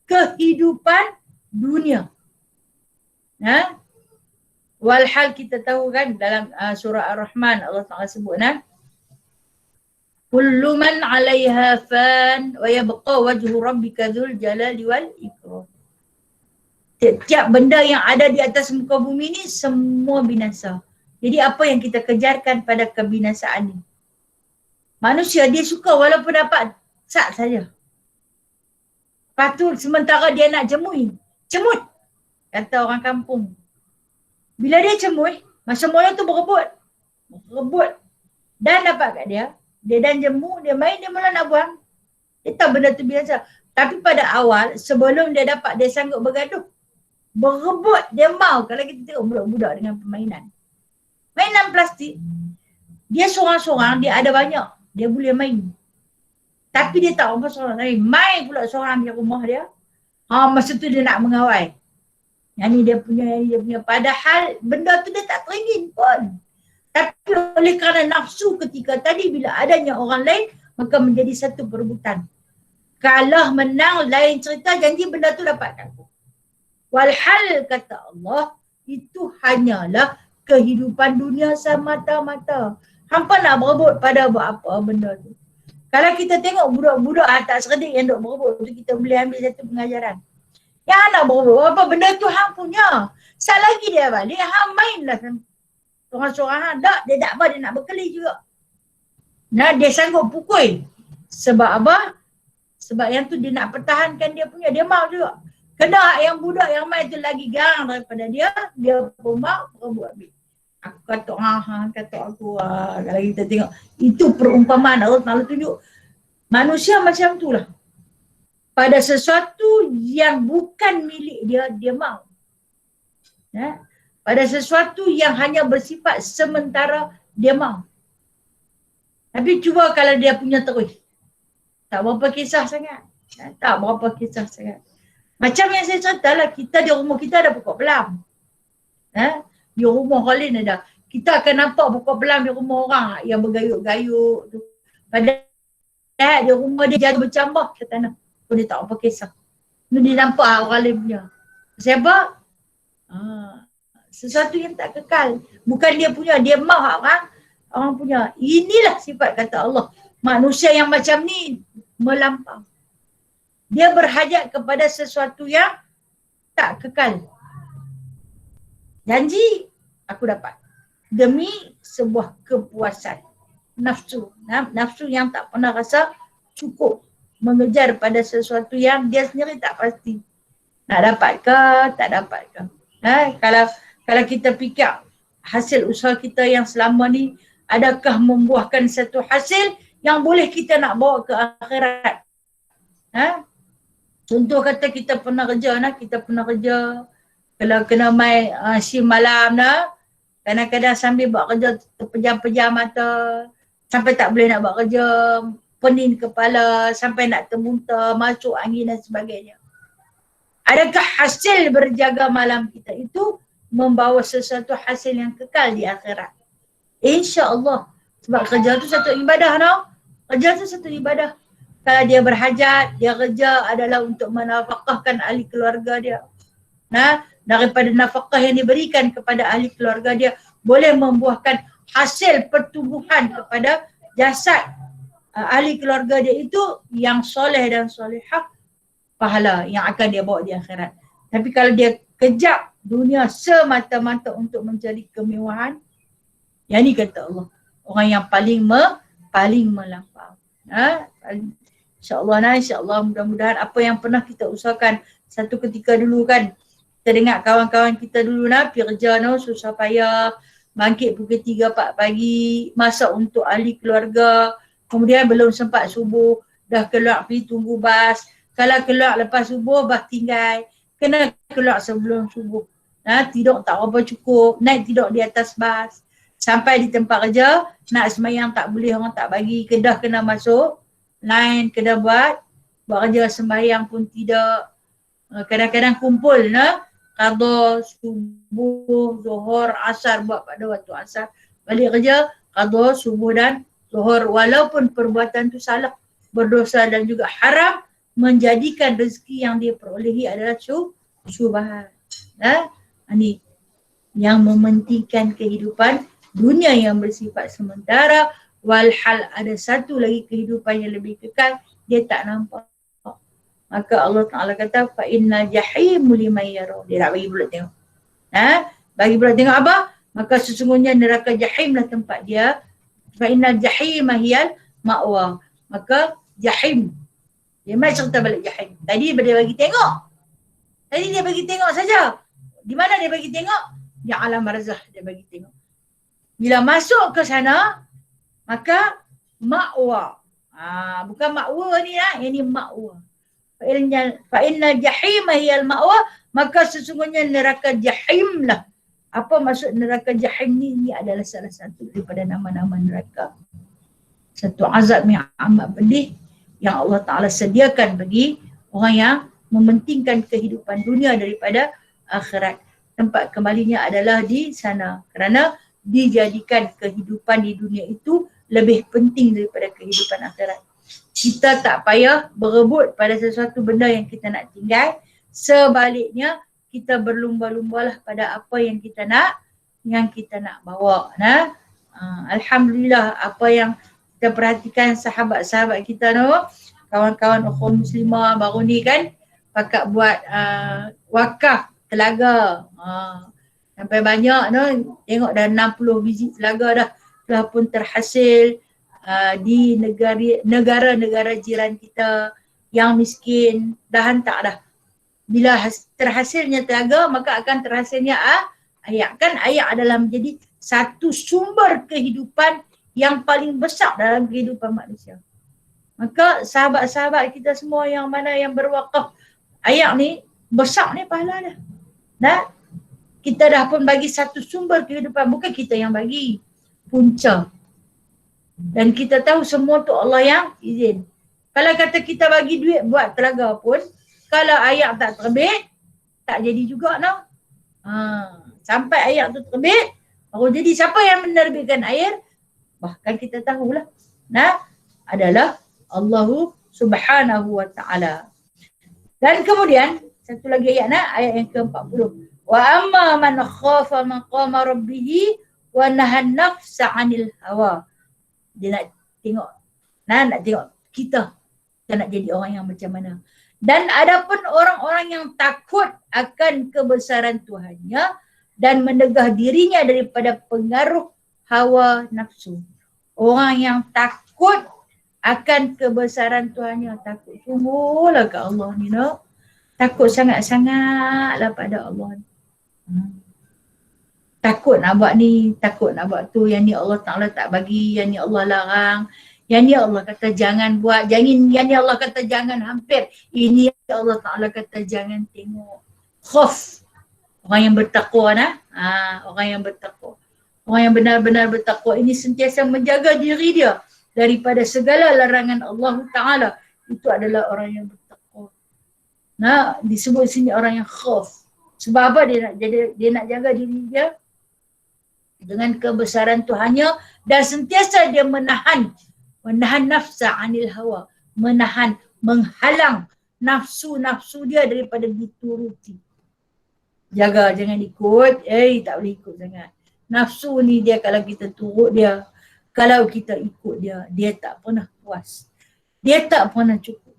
kehidupan dunia. Walhal kita tahu kan dalam surah Ar-Rahman Allah Ta'ala sebut kullu man 'alaiha fan wa yabqa wajhu rabbika dzul jalali wal ikram. Tiap benda yang ada di atas muka bumi ni semua binasa. Jadi apa yang kita kejarkan pada kebinasaan ni? Manusia dia suka walaupun dapat sat saja. Lepas tu sementara dia nak jemui, cemut, kata orang kampung. Bila dia cemui, semuanya tu berebut dan dapat kat dia dan jemu, dia main, dia mula nak buang. Dia tahu benda tu biasa. Tapi pada awal, sebelum dia dapat, dia sanggup bergaduh, berebut, dia mau. Kalau kita tengok budak-budak dengan permainan, mainan plastik, dia seorang-seorang, dia ada banyak, dia boleh main. Tapi dia tak apa seorang lain, main pula seorang di rumah dia. Masa tu dia nak mengawal. Yang ni dia punya. Padahal benda tu dia tak teringin pun. Tapi oleh kerana nafsu ketika tadi, bila adanya orang lain, maka menjadi satu perebutan. Kalah menang lain cerita, janji benda tu dapatkan. Walhal kata Allah, itu hanyalah kehidupan dunia semata-mata. Hampa nak berebut pada buat apa benda tu? Kalau kita tengok budak-budak tak cerdik yang duk berebut tu, kita boleh ambil satu pengajaran. Yang nak berebut, apa benda tu hang punya. Sekali lagi dia balik, hang mainlah seorang-seorang. Tak, dia tak apa, dia nak berkeli juga. Nah, dia sanggup pukul. Sebab apa? Sebab yang tu dia nak pertahankan dia punya, dia mau juga. Kena yang budak yang main tu lagi garang daripada dia pun mau berebut habis. Aku kata, kata aku, kalau kita tengok, itu perumpamaan Allah Ta'ala tunjuk. Manusia macam itulah. Pada sesuatu yang bukan milik dia, dia mau. Ya? Pada sesuatu yang hanya bersifat sementara, dia mau. Tapi cuba kalau dia punya terus. Tak berapa kisah sangat. Ya? Tak berapa kisah sangat. Macam yang saya cerita lah, kita di rumah kita ada pokok pelam. Ya? Di rumah Khalin ada. Kita akan nampak pokok pelam di rumah orang yang bergayuk-gayuk tu. Padahal di rumah dia jatuh bercambah ke tanah. Pun dia tak apa kisah. Dia nampak orang lain punya. Sebab sesuatu yang tak kekal. Bukan dia punya, dia mahu orang punya. Inilah sifat kata Allah. Manusia yang macam ni melampau. Dia berhajat kepada sesuatu yang tak kekal. Janji aku dapat demi sebuah kepuasan nafsu yang tak pernah rasa cukup, mengejar pada sesuatu yang dia sendiri tak pasti nak dapat ke tak dapat ke. Kalau kita fikir hasil usaha kita yang selama ni, adakah membuahkan satu hasil yang boleh kita nak bawa ke akhirat. Contoh kata kita pernah kerja, kalau kena main shift malam dah, kadang-kadang sambil buat kerja terpejam-pejam mata, sampai tak boleh nak buat kerja, pening kepala, sampai nak termuntah, masuk angin dan sebagainya. Adakah hasil berjaga malam kita itu membawa sesuatu hasil yang kekal di akhirat? InsyaAllah. Sebab kerja tu satu ibadah tau. Kerja tu satu ibadah. Kalau dia berhajat, dia kerja adalah untuk menafkahkan ahli keluarga dia. Daripada nafkah yang diberikan kepada ahli keluarga dia, boleh membuahkan hasil pertumbuhan kepada jasad ahli keluarga dia itu yang soleh dan solehah, pahala yang akan dia bawa di akhirat. Tapi kalau dia kejap dunia semata-mata untuk mencari kemewahan, yang ni kata Allah, orang yang paling melampau. InsyaAllah mudah-mudahan apa yang pernah kita usahakan satu ketika dulu kan, kita dengar kawan-kawan kita dulu pergi kerja susah payah, bangkit pukul 3-4 pagi, masak untuk ahli keluarga, kemudian belum sempat subuh, dah keluar pergi tunggu bas. Kalau keluar lepas subuh, bas tinggal, kena keluar sebelum subuh. Tidur tak apa cukup, naik tidur di atas bas. Sampai di tempat kerja, nak semayang tak boleh, orang tak bagi, kedah kena masuk, line kena buat kerja sembahyang pun tidak. Kadang-kadang kumpul qada subuh, zuhur, asar, buat pada waktu asar. Balik kerja, qada subuh dan zuhur. Walaupun perbuatan tu salah, berdosa dan juga haram, menjadikan rezeki yang dia perolehi adalah syubhat. Ini yang mementingkan kehidupan dunia yang bersifat sementara, walhal ada satu lagi kehidupan yang lebih kekal, dia tak nampak. Maka Allah Ta'ala kata, fa inna jahimu liman yara. Dia nak bagi bulat tengok. Bagi bulat tengok apa? Maka sesungguhnya neraka jahimlah tempat dia. Fa inna jahima hiyal ma'wa. Maka jahim Dia mai cerita balik jahim. Tadi dia bagi tengok. Tadi dia bagi tengok saja. Di mana dia bagi tengok? Di alam barzah dia bagi tengok. Bila masuk ke sana, maka ma'wa. Bukan ma'wa ni lah, ini ma'wa. Fa'inna jahimah hiyal ma'wa, maka sesungguhnya neraka jahim lah. Apa maksud neraka jahim ni? Ini adalah salah satu daripada nama-nama neraka. Satu azab yang amat pedih yang Allah Ta'ala sediakan bagi orang yang mementingkan kehidupan dunia daripada akhirat. Tempat kembalinya adalah di sana. Kerana dijadikan kehidupan di dunia itu lebih penting daripada kehidupan akhirat. Kita tak payah berebut pada sesuatu benda yang kita nak tinggal. Sebaliknya, kita berlumba-lumbalah pada apa yang kita nak bawa. Alhamdulillah, apa yang kita perhatikan sahabat-sahabat kita tu, kawan-kawan ukhwah muslimah baru ni kan, pakat buat wakaf telaga. Sampai banyak tu, tengok dah 60 biji telaga dah pun terhasil di negara-negara jiran kita yang miskin, dah hantar dah. Bila terhasilnya telaga, maka akan terhasilnya air. Kan air adalah menjadi satu sumber kehidupan yang paling besar dalam kehidupan manusia. Maka sahabat-sahabat kita semua yang mana yang berwakaf air ni, besar ni pahala dah. Nah, kita dah pun bagi satu sumber kehidupan, bukan kita yang bagi, punca. Dan kita tahu semua tu Allah yang izin. Kalau kata kita bagi duit buat telaga pun, kalau air tak terbit, tak jadi juga no. Sampai air tu terbit, baru jadi. Siapa yang menerbitkan air? Bahkan kita tahulah. Adalah Allahu Subhanahu wa ta'ala. Dan kemudian, satu lagi ayat yang ke-40. Wa amma man khafa maqama rabbih wa nahan nafsa 'anil hawa. Dia nak tengok kita nak jadi orang yang macam mana. Dan adapun orang-orang yang takut akan kebesaran Tuhannya dan menegah dirinya daripada pengaruh hawa nafsu. Orang yang takut akan kebesaran Tuhannya, takut sungguhlah ke Allah ni, no? Takut sangat-sangatlah pada Allah ni. Takut nak buat ni, takut nak buat tu, yang ni Allah Ta'ala tak bagi, yang ni Allah larang, yang ni Allah kata jangan buat, yang ni Allah kata jangan hampir, ini Allah Ta'ala kata jangan tengok. Khauf. Orang yang bertakwa orang yang bertakwa. Orang yang benar-benar bertakwa ini sentiasa menjaga diri dia daripada segala larangan Allah Ta'ala. Itu adalah orang yang bertakwa. Disebut sini orang yang khauf. Sebab apa dia nak jaga diri dia dengan kebesaran Tuhannya dan sentiasa dia menahan nafsa 'anil hawa, menghalang nafsu dia daripada dituruti. Jaga jangan ikut, tak boleh ikut sangat. Nafsu ni dia kalau kita turut dia, kalau kita ikut dia tak pernah puas. Dia tak pernah cukup.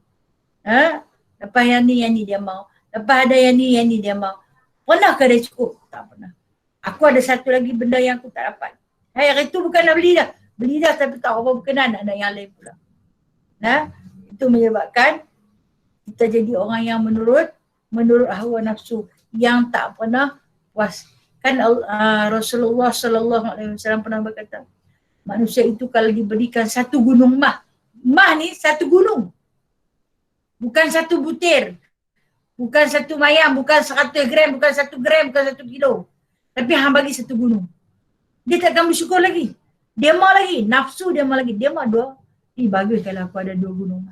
Lepas yang ni dia mau. Lepas ada yang ni dia mau. Pernahkah dia cukup? Tak pernah. Aku ada satu lagi benda yang aku tak dapat. Hari itu bukan nak beli dah. Beli dah tapi tak apa berkenan, nak ada yang lain pula. Itu menyebabkan kita jadi orang yang menurut hawa nafsu yang tak pernah puas. Kan Rasulullah SAW pernah berkata, manusia itu kalau diberikan satu gunung mah ni satu gunung. Bukan satu butir. Bukan satu mayam, bukan 100 gram, bukan 1 gram, bukan 1 kilo. Tapi hang bagi satu gunung. Dia takkan bersyukur lagi. Dia mau lagi. Nafsu dia mau lagi. Dia mau 2. Bagus kalau aku ada 2 gunung.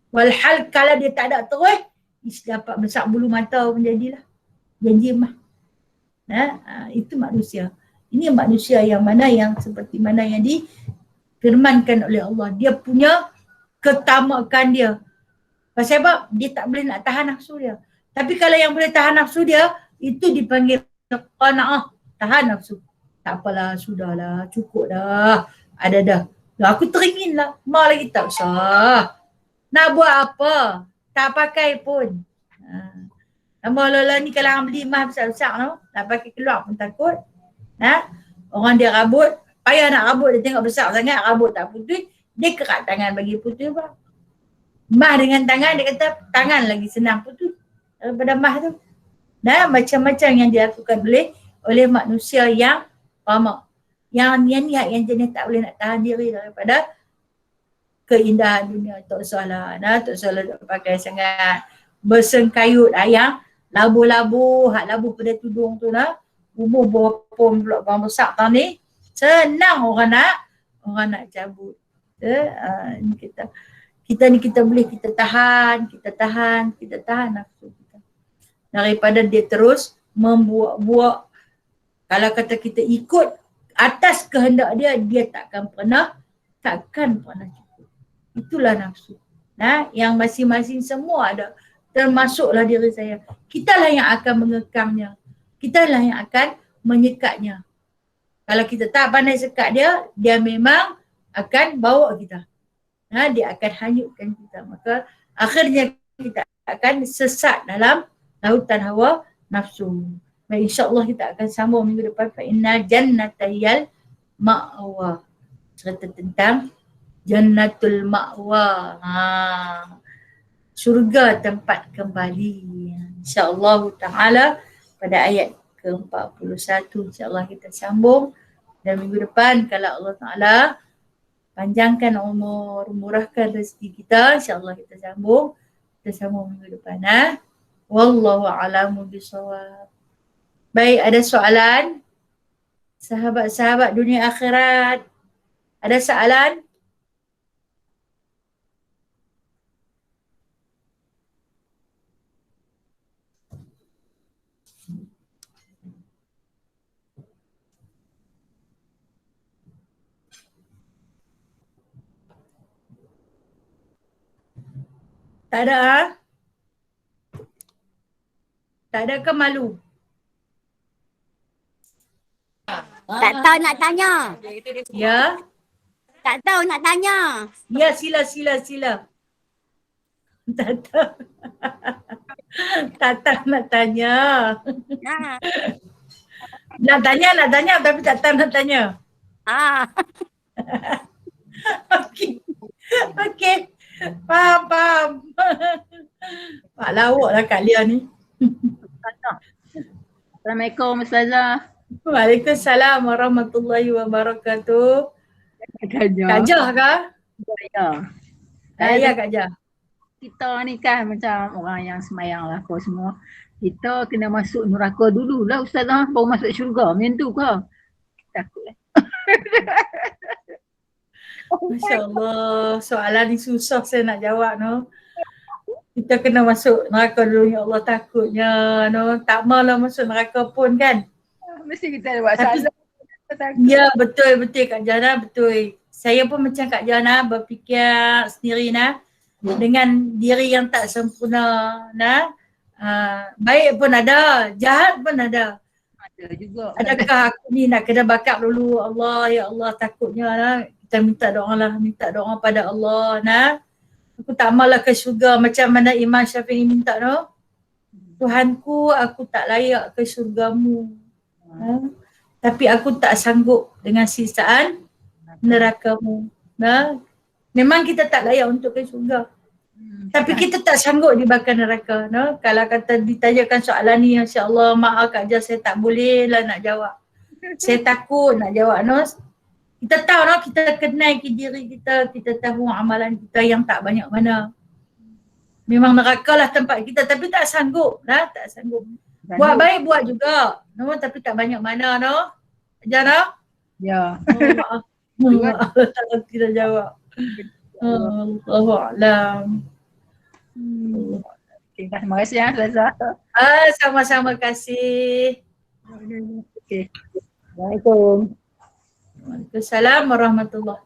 Walhal kalau dia tak ada terus, dapat besar bulu mata pun jadilah. Janji mah. Itu manusia. Ini manusia yang mana yang seperti mana yang difirmankan oleh Allah. Dia punya ketamakan dia. Sebab dia tak boleh nak tahan nafsu dia. Tapi kalau yang boleh tahan nafsu dia, itu dipanggil qanaah, tahan nafsu. Tak apalah, sudahlah, cukup dah. Ada dah. Aku teringin lah, mau lagi tak usah. Nak buat apa? Tak pakai pun. Lama-lama ni kalau orang beli emas besar-besar tu, nak pakai keluar pun takut. Orang dia rabut, payah nak rabut, dia tengok besar sangat, rabut tak putih. Dia kerat tangan bagi putus bang. Mah dengan tangan, dia kata tangan lagi senang putus daripada mah tu. Nah, macam-macam yang dilakukan oleh manusia yang tamak. Yang niat yang jenis tak boleh nak tahan diri daripada keindahan dunia. Tak usahlah. Nah, tak usahlah nak pakai sangat bersengkayut ayam. Labu-labu, hak labu pada tudung tu lah. Bubuh berapa pula bang besar tahun ni. Senang orang nak cabut. Ni kita boleh kita tahan nafsu kita. Daripada dia terus membuat-buat. Kalau kata kita ikut atas kehendak dia takkan pernah cukup. Itulah nafsu. Nah, yang masing-masing semua ada. Termasuklah diri saya. Kitalah yang akan mengekangnya. Kitalah yang akan menyekatnya. Kalau kita tak pandai sekat dia memang akan bawa kita. Nah, dia akan hanyutkan kita. Maka akhirnya kita akan sesat dalam lautan hawa nafsu. Baik, insyaAllah kita akan sambung minggu depan. Fa'inna jannatayal ma'wa. Cerita tentang jannatul ma'wa. Syurga tempat kembali. InsyaAllah ta'ala pada ayat ke-41 insyaAllah kita sambung. Dan minggu depan kalau Allah Ta'ala panjangkan umur, murahkan rezeki kita, insyaAllah kita sambung. Kita sambung minggu depan. Wallahu a'lamu bishawab. Baik, ada soalan? Sahabat-sahabat dunia akhirat. Ada soalan? Tak ada Tak ada ke malu? Tak tahu nak tanya. Ya? Tak tahu nak tanya. Ya, sila. Tak tahu. Tak tahu nak tanya. Nak tanya tapi tak tahu nak tanya. Okey. Faham. Pak lawak lah Kak Lia ni. Assalamualaikum Ustazah. Waalaikumsalam warahmatullahi wabarakatuh. Kak Jah kah? Ya. Ya Kak Jah. Kita ni kan macam orang yang semayang lah kau semua. Kita kena masuk neraka dululah Ustazah baru masuk syurga. Macam tu ke? Takut lah. Masya Allah, soalan ni susah saya nak jawab no. Kita kena masuk neraka dulu, ya Allah takutnya no. Tak maulah masuk neraka pun kan. Mesti kita ada buat salah. Ya betul Kak Jana, betul. Saya pun macam Kak Jana berfikir sendiri nah. Dengan diri yang tak sempurna nah. Baik pun ada, jahat pun ada. Ada juga. Adakah aku ni nak kena backup dulu, Allah, ya Allah takutnya nah. Kita minta doa pada Allah nah. Aku tak maulah ke syurga macam mana Imam Syafi'i minta no. Tuhanku, aku tak layak ke syurgamu. Tapi aku tak sanggup dengan sisaan nerakamu. Nah. Memang kita tak layak untuk ke syurga. Tapi kita tak sanggup dibakar neraka. No? Kalau kata ditanyakan soalan ni, insya-Allah maaf Kak Jah, saya tak boleh lah nak jawab. Saya takut nak jawab no. Kita tahu no, kita kenal ke diri kita, kita tahu amalan kita yang tak banyak mana. Memang neraka lah tempat kita tapi tak sanggup lah, tak sanggup. Buat baik buat juga, no, tapi tak banyak mana no. Jana? Ya. Maaf. Maaf tak kita jawab. Allahu a'lam. Okay, terima kasih ya Ustazah. Sama-sama kasih. Okay. Assalamualaikum. Waalaikumsalam warahmatullahi.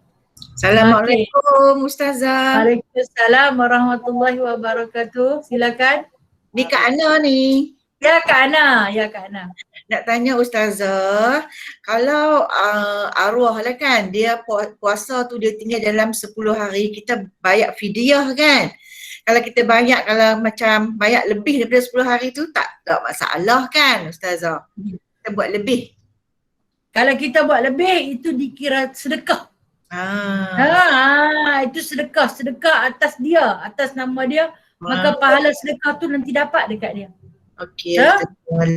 Assalamualaikum Ustazah. Waalaikumsalam warahmatullahi wabarakatuh. Silakan. Ni Kak Ana ni. Ya Kak Ana. Nak tanya Ustazah, kalau arwah lah kan, dia puasa tu dia tinggal dalam 10 hari, kita bayar fidyah kan? Kalau kita bayar, kalau macam bayar lebih daripada 10 hari tu tak masalah kan Ustazah? Kita buat lebih. Kalau kita buat lebih itu dikira sedekah. Itu sedekah atas dia, atas nama dia. Maka pahala sedekah tu nanti dapat dekat dia. Okey.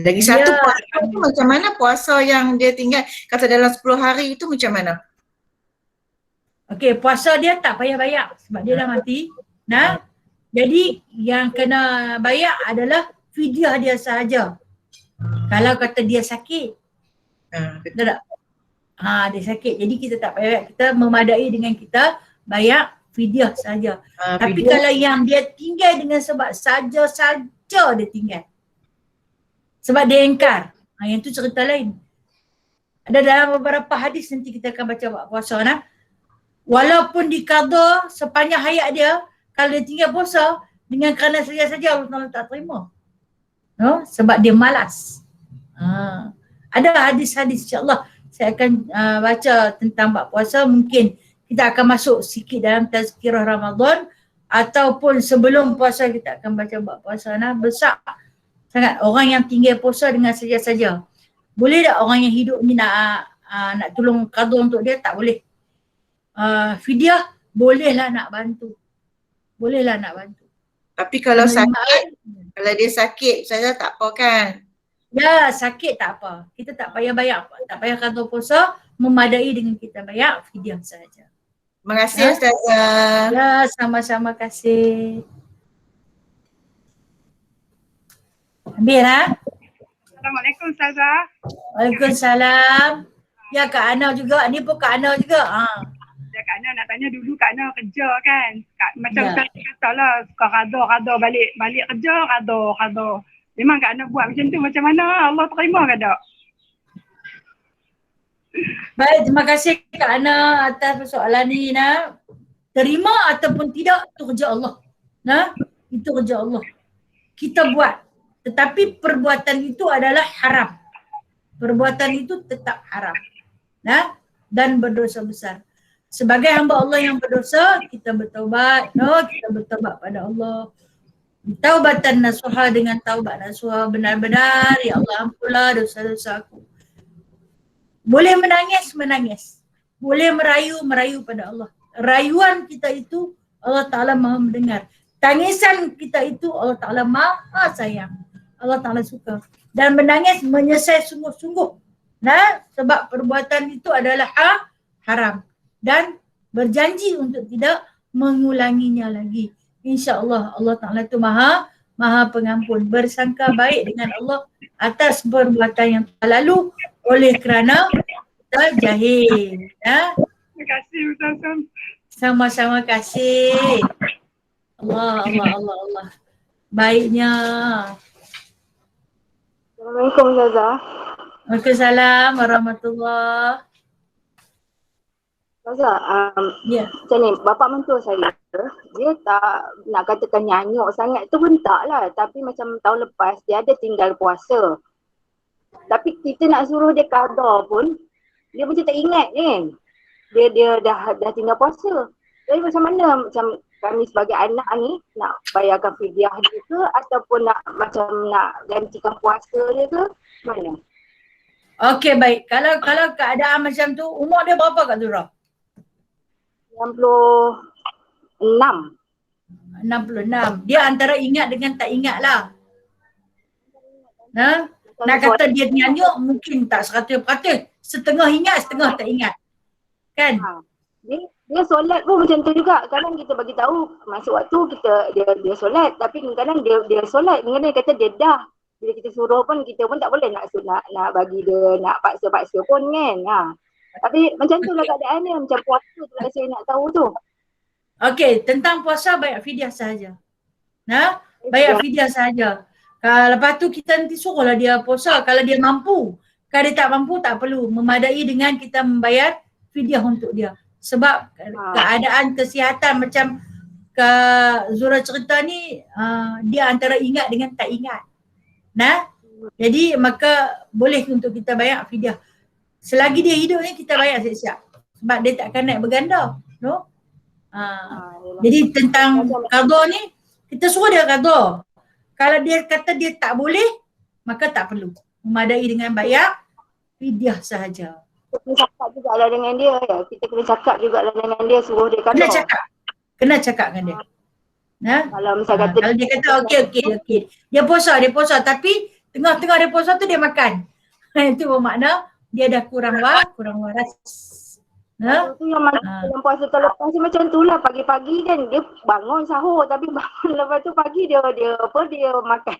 Lagi satu Ya. puasa tu macam mana? Puasa yang dia tinggal kata dalam 10 hari itu macam mana? Okey, puasa dia tak payah bayar sebab dia dah mati. Nah, jadi yang kena bayar adalah fidyah dia sahaja. Kalau kata dia sakit, betul tak? Dia sakit. Jadi kita tak payah, kita memadai dengan kita bayar fidyah saja. Tapi kalau yang dia tinggal dengan sebab saja dia tinggal. Sebab dia ingkar. Yang tu cerita lain. Ada dalam beberapa hadis nanti kita akan baca bab puasa nah. Walaupun diqada sepanjang hayat dia, kalau dia tinggal puasa dengan kerana saja Allah Taala tak terima. Sebab dia malas. Ada hadis-hadis, insya-Allah saya akan baca tentang bab puasa. Mungkin kita akan masuk sikit dalam tazkirah Ramadan ataupun sebelum puasa kita akan baca bab puasa. Nah, besar sangat orang yang tinggal puasa dengan saja-saja. Boleh tak orang yang hidup ni nak tolong qada untuk dia? Tak boleh. Fidyah bolehlah nak bantu. Bolehlah nak bantu. Tapi kalau sakit, kalau dia sakit saja tak apa kan? Ya, sakit tak apa. Kita tak payah bayar, tak payah qada puasa, memadai dengan kita bayar fidyah saja. Terima kasih Ustazah. Ya, sama-sama kasih. Ambil Assalamualaikum Ustazah. Waalaikumsalam. Ya Kak Ana juga, ni pun Kak Ana juga. Ya Kak Ana nak tanya dulu Kak Ana kerja kan. Macam Ya. Ustazah kata lah suka rada balik kerja rada. Memang Kak Ana buat macam tu macam mana? Allah terima ke tak? Baik, terima kasih Kak Ana atas persoalan ni nak. Terima ataupun tidak, itu kerja Allah. Nah, itu kerja Allah. Kita buat. Tetapi perbuatan itu adalah haram. Perbuatan itu tetap haram. Nah, dan berdosa besar. Sebagai hamba Allah yang berdosa, kita bertaubat. Kita bertaubat pada Allah. Taubatan nasuha dengan taubat nasuha benar-benar. Ya Allah, ampunlah dosa-dosa aku. Boleh menangis. Boleh merayu pada Allah. Rayuan kita itu Allah Ta'ala maha mendengar. Tangisan kita itu Allah Ta'ala maha sayang. Allah Ta'ala suka. Dan menangis menyesal sungguh-sungguh. Nah, sebab perbuatan itu adalah haram. Dan berjanji untuk tidak mengulanginya lagi. InsyaAllah Allah Ta'ala itu maha pengampun. Bersangka baik dengan Allah atas perbuatan yang telah lalu oleh kerana kita jahil. Terima kasih Ustazah. Sama-sama kasih. Allah. Baiknya. Assalamualaikum Ustazah. Waalaikumsalam warahmatullahi. Ustazah, Ya. macam ni, bapa mentua saya, dia tak nak katakan nyanyuk sangat tu pun tak lah. Tapi macam tahun lepas dia ada tinggal puasa. Tapi kita nak suruh dia qada pun, dia macam tak ingat kan. Dia dah tinggal puasa. Jadi macam mana macam kami sebagai anak ni nak bayarkan fidyah dia ke ataupun nak gantikan puasa dia ke? Mana? Okey, baik. Kalau keadaan macam tu, umur dia berapa Kak Zura? 66. 66. Dia antara ingat dengan tak ingat lah. Nak kata dia nyanyuk mungkin tak 100%. Setengah ingat, setengah tak ingat. Kan? Dia solat pun macam tu juga. Kadang kita bagi tahu masa waktu dia solat, tapi kadang dia solat, kadang dia kata dia dah. Bila kita suruh pun kita pun tak boleh nak bagi dia, nak paksa pun kan. Tapi macam tu lah keadaan dia, macam puasa tu lah saya nak tahu tu. Okey, tentang puasa bayar fidyah sahaja. Bayar fidyah sahaja. Lepas tu kita nanti suruhlah dia puasa kalau dia mampu. Kalau dia tak mampu tak perlu, memadai dengan kita membayar fidyah untuk dia. Sebab keadaan kesihatan macam Kak Zura cerita ni, dia antara ingat dengan tak ingat. Jadi maka boleh untuk kita bayar fidyah. Selagi dia hidup ni kita bayar siap-siap. Sebab dia takkan naik berganda. Jadi tentang qada ni, kita suruh dia qada. Kalau dia kata dia tak boleh, maka tak perlu. Memadai dengan bayar fidyah sahaja. kita kena cakap jugalah dengan dia ya. Kita kena cakap jugalah dengan dia, suruh dia Kena qada. cakap. Kena cakap dengan dia. Nah, Kalau misal kata kalau dia kata okey. Dia puasa tapi tengah-tengah dia puasa tu dia makan. Itu bermakna dia dah kurang waras. tu yang macam puasa terlepas tu macam tu lah, pagi-pagi kan dia bangun sahur tapi bangun lepas tu pagi dia makan.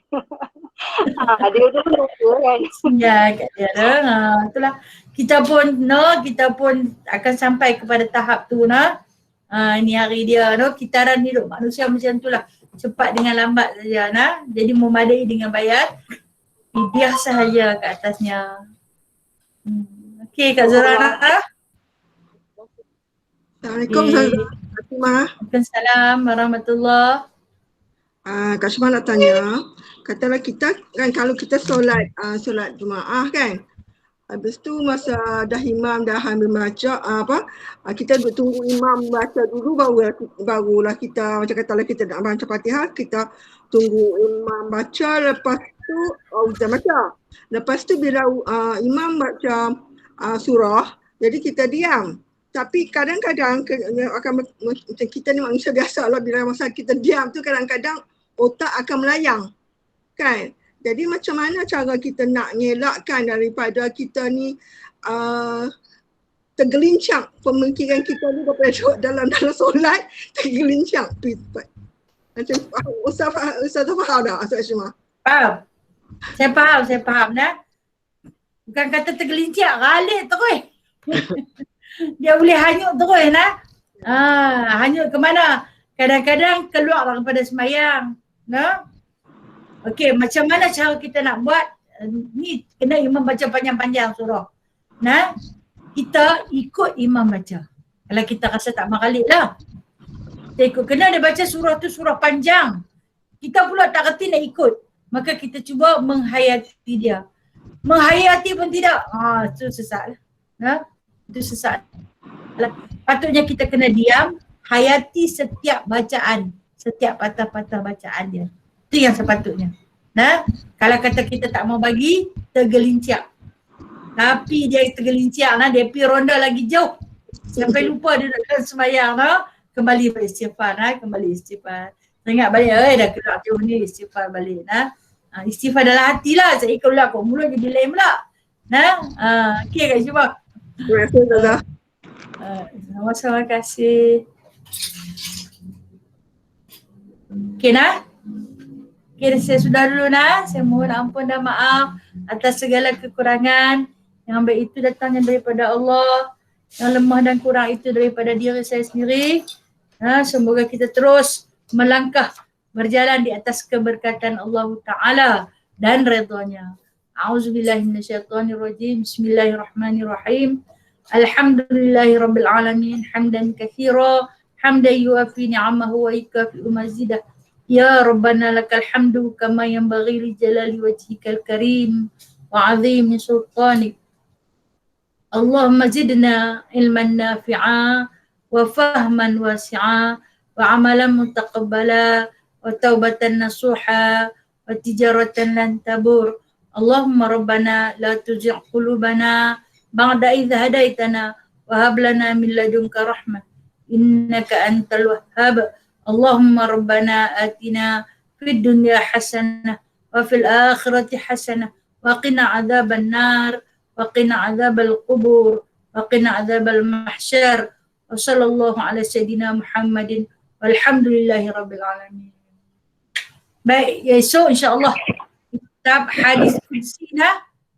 Dia tu lupa kan. Ya, kat dia itulah. Kita pun akan sampai kepada tahap tu ni hari dia kitaran hidup manusia macam tu lah. Cepat dengan lambat saja Jadi memadai dengan bayar fidyah sahaja ke atasnya. Okey Kak Zura. Assalamualaikum Ustazah Fatimah. Waalaikumsalam warahmatullahi. Kak Syumah nak tanya, katalah kita kan kalau kita solat Jumaat kan, habis tu masa dah imam dah ambil baca kita tunggu imam baca dulu barulah kita macam katalah kita nak baca Fatihah, kita tunggu imam baca, lepas tu kita baca. Lepas tu bila imam baca surah, jadi kita diam. Tapi kadang-kadang macam kita ni manusia biasa lah, bila masa kita diam tu kadang-kadang otak akan melayang kan. Jadi macam mana cara kita nak ngelakkan daripada kita ni tergelincang pemikiran kita ni daripada dalam solat tergelincang. Macam Ustaz faham tak Ustaz Syumah? Faham. Saya faham Bukan kata tergelincir, galik terus. Dia boleh hanyut terus hanyut ke mana? Kadang-kadang keluar daripada semayang. Okey, macam mana cara kita nak buat? Ni kena imam baca panjang-panjang surah. Kita ikut imam baca. Kalau kita rasa tak maghalib lah. Kita ikut. Kena dia baca surah tu surah panjang. Kita pula tak reti nak ikut. Maka kita cuba menghayati dia. Menghayati pun tidak. Itu sesat lah. Itu sesat. Patutnya kita kena diam, hayati setiap bacaan, setiap patah-patah bacaan dia. Itu yang sepatutnya. Kalau kata kita tak mau bagi, tergelincir. Tapi dia tergelincir, dia pergi ronda lagi jauh. Sampai lupa dia nak sembahyang, kembali beristighfar, kembali istighfar. Teringat balik, dah keluar jauh ni, istighfar balik. Istighfar dalam hati lah, saya ikut pula, kok mulut jadi lain pula. Okey Kak Syumah. Terima kasih Ustazah. Terima kasih. Okey Okey, saya sudah dulu Saya mohon ampun dan maaf atas segala kekurangan. Yang baik itu datangnya daripada Allah. Yang lemah dan kurang itu daripada diri saya sendiri. Semoga kita terus melangkah berjalan di atas keberkatan Allah Ta'ala dan redha-Nya. A'udzubillahi minasyaitonirrajim. Bismillahirrahmanirrahim. Alhamdulillahirabbil alamin hamdan katsira hamdan yuafi ni'amahu wa yukafi'u mazidah. Ya Rabbana lakal hamdu kama yanbaghi li jalali wajhikal karim wa 'azimi sultanik. Allahumma zidna ilman nafi'a wa fahman wasi'a wa 'amalan mutaqabbala wa taubatan nasuha wa tijaratan lan tabur. Allahumma rabbana la tuzigh qulubana ba'da idh hadaitana wa hab lana min ladunka rahmah innaka antal wahhab. Allahumma rabbana atina fid dunya hasanah wa fil akhirati hasanah wa qina adzaban nar wa qina adzabal qubur wa qina adzabal mahsyar. Wa sallallahu ala sayyidina Muhammadin walhamdulillahi rabbil alamin. Baik, esok insya-Allah kitab hadis kursi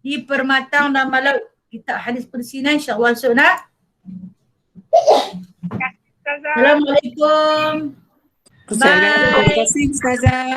di Permatang dan Malau. Kitab hadis kursi insya-Allah esok Assalamualaikum. Bye. Terima kasih Ustazah.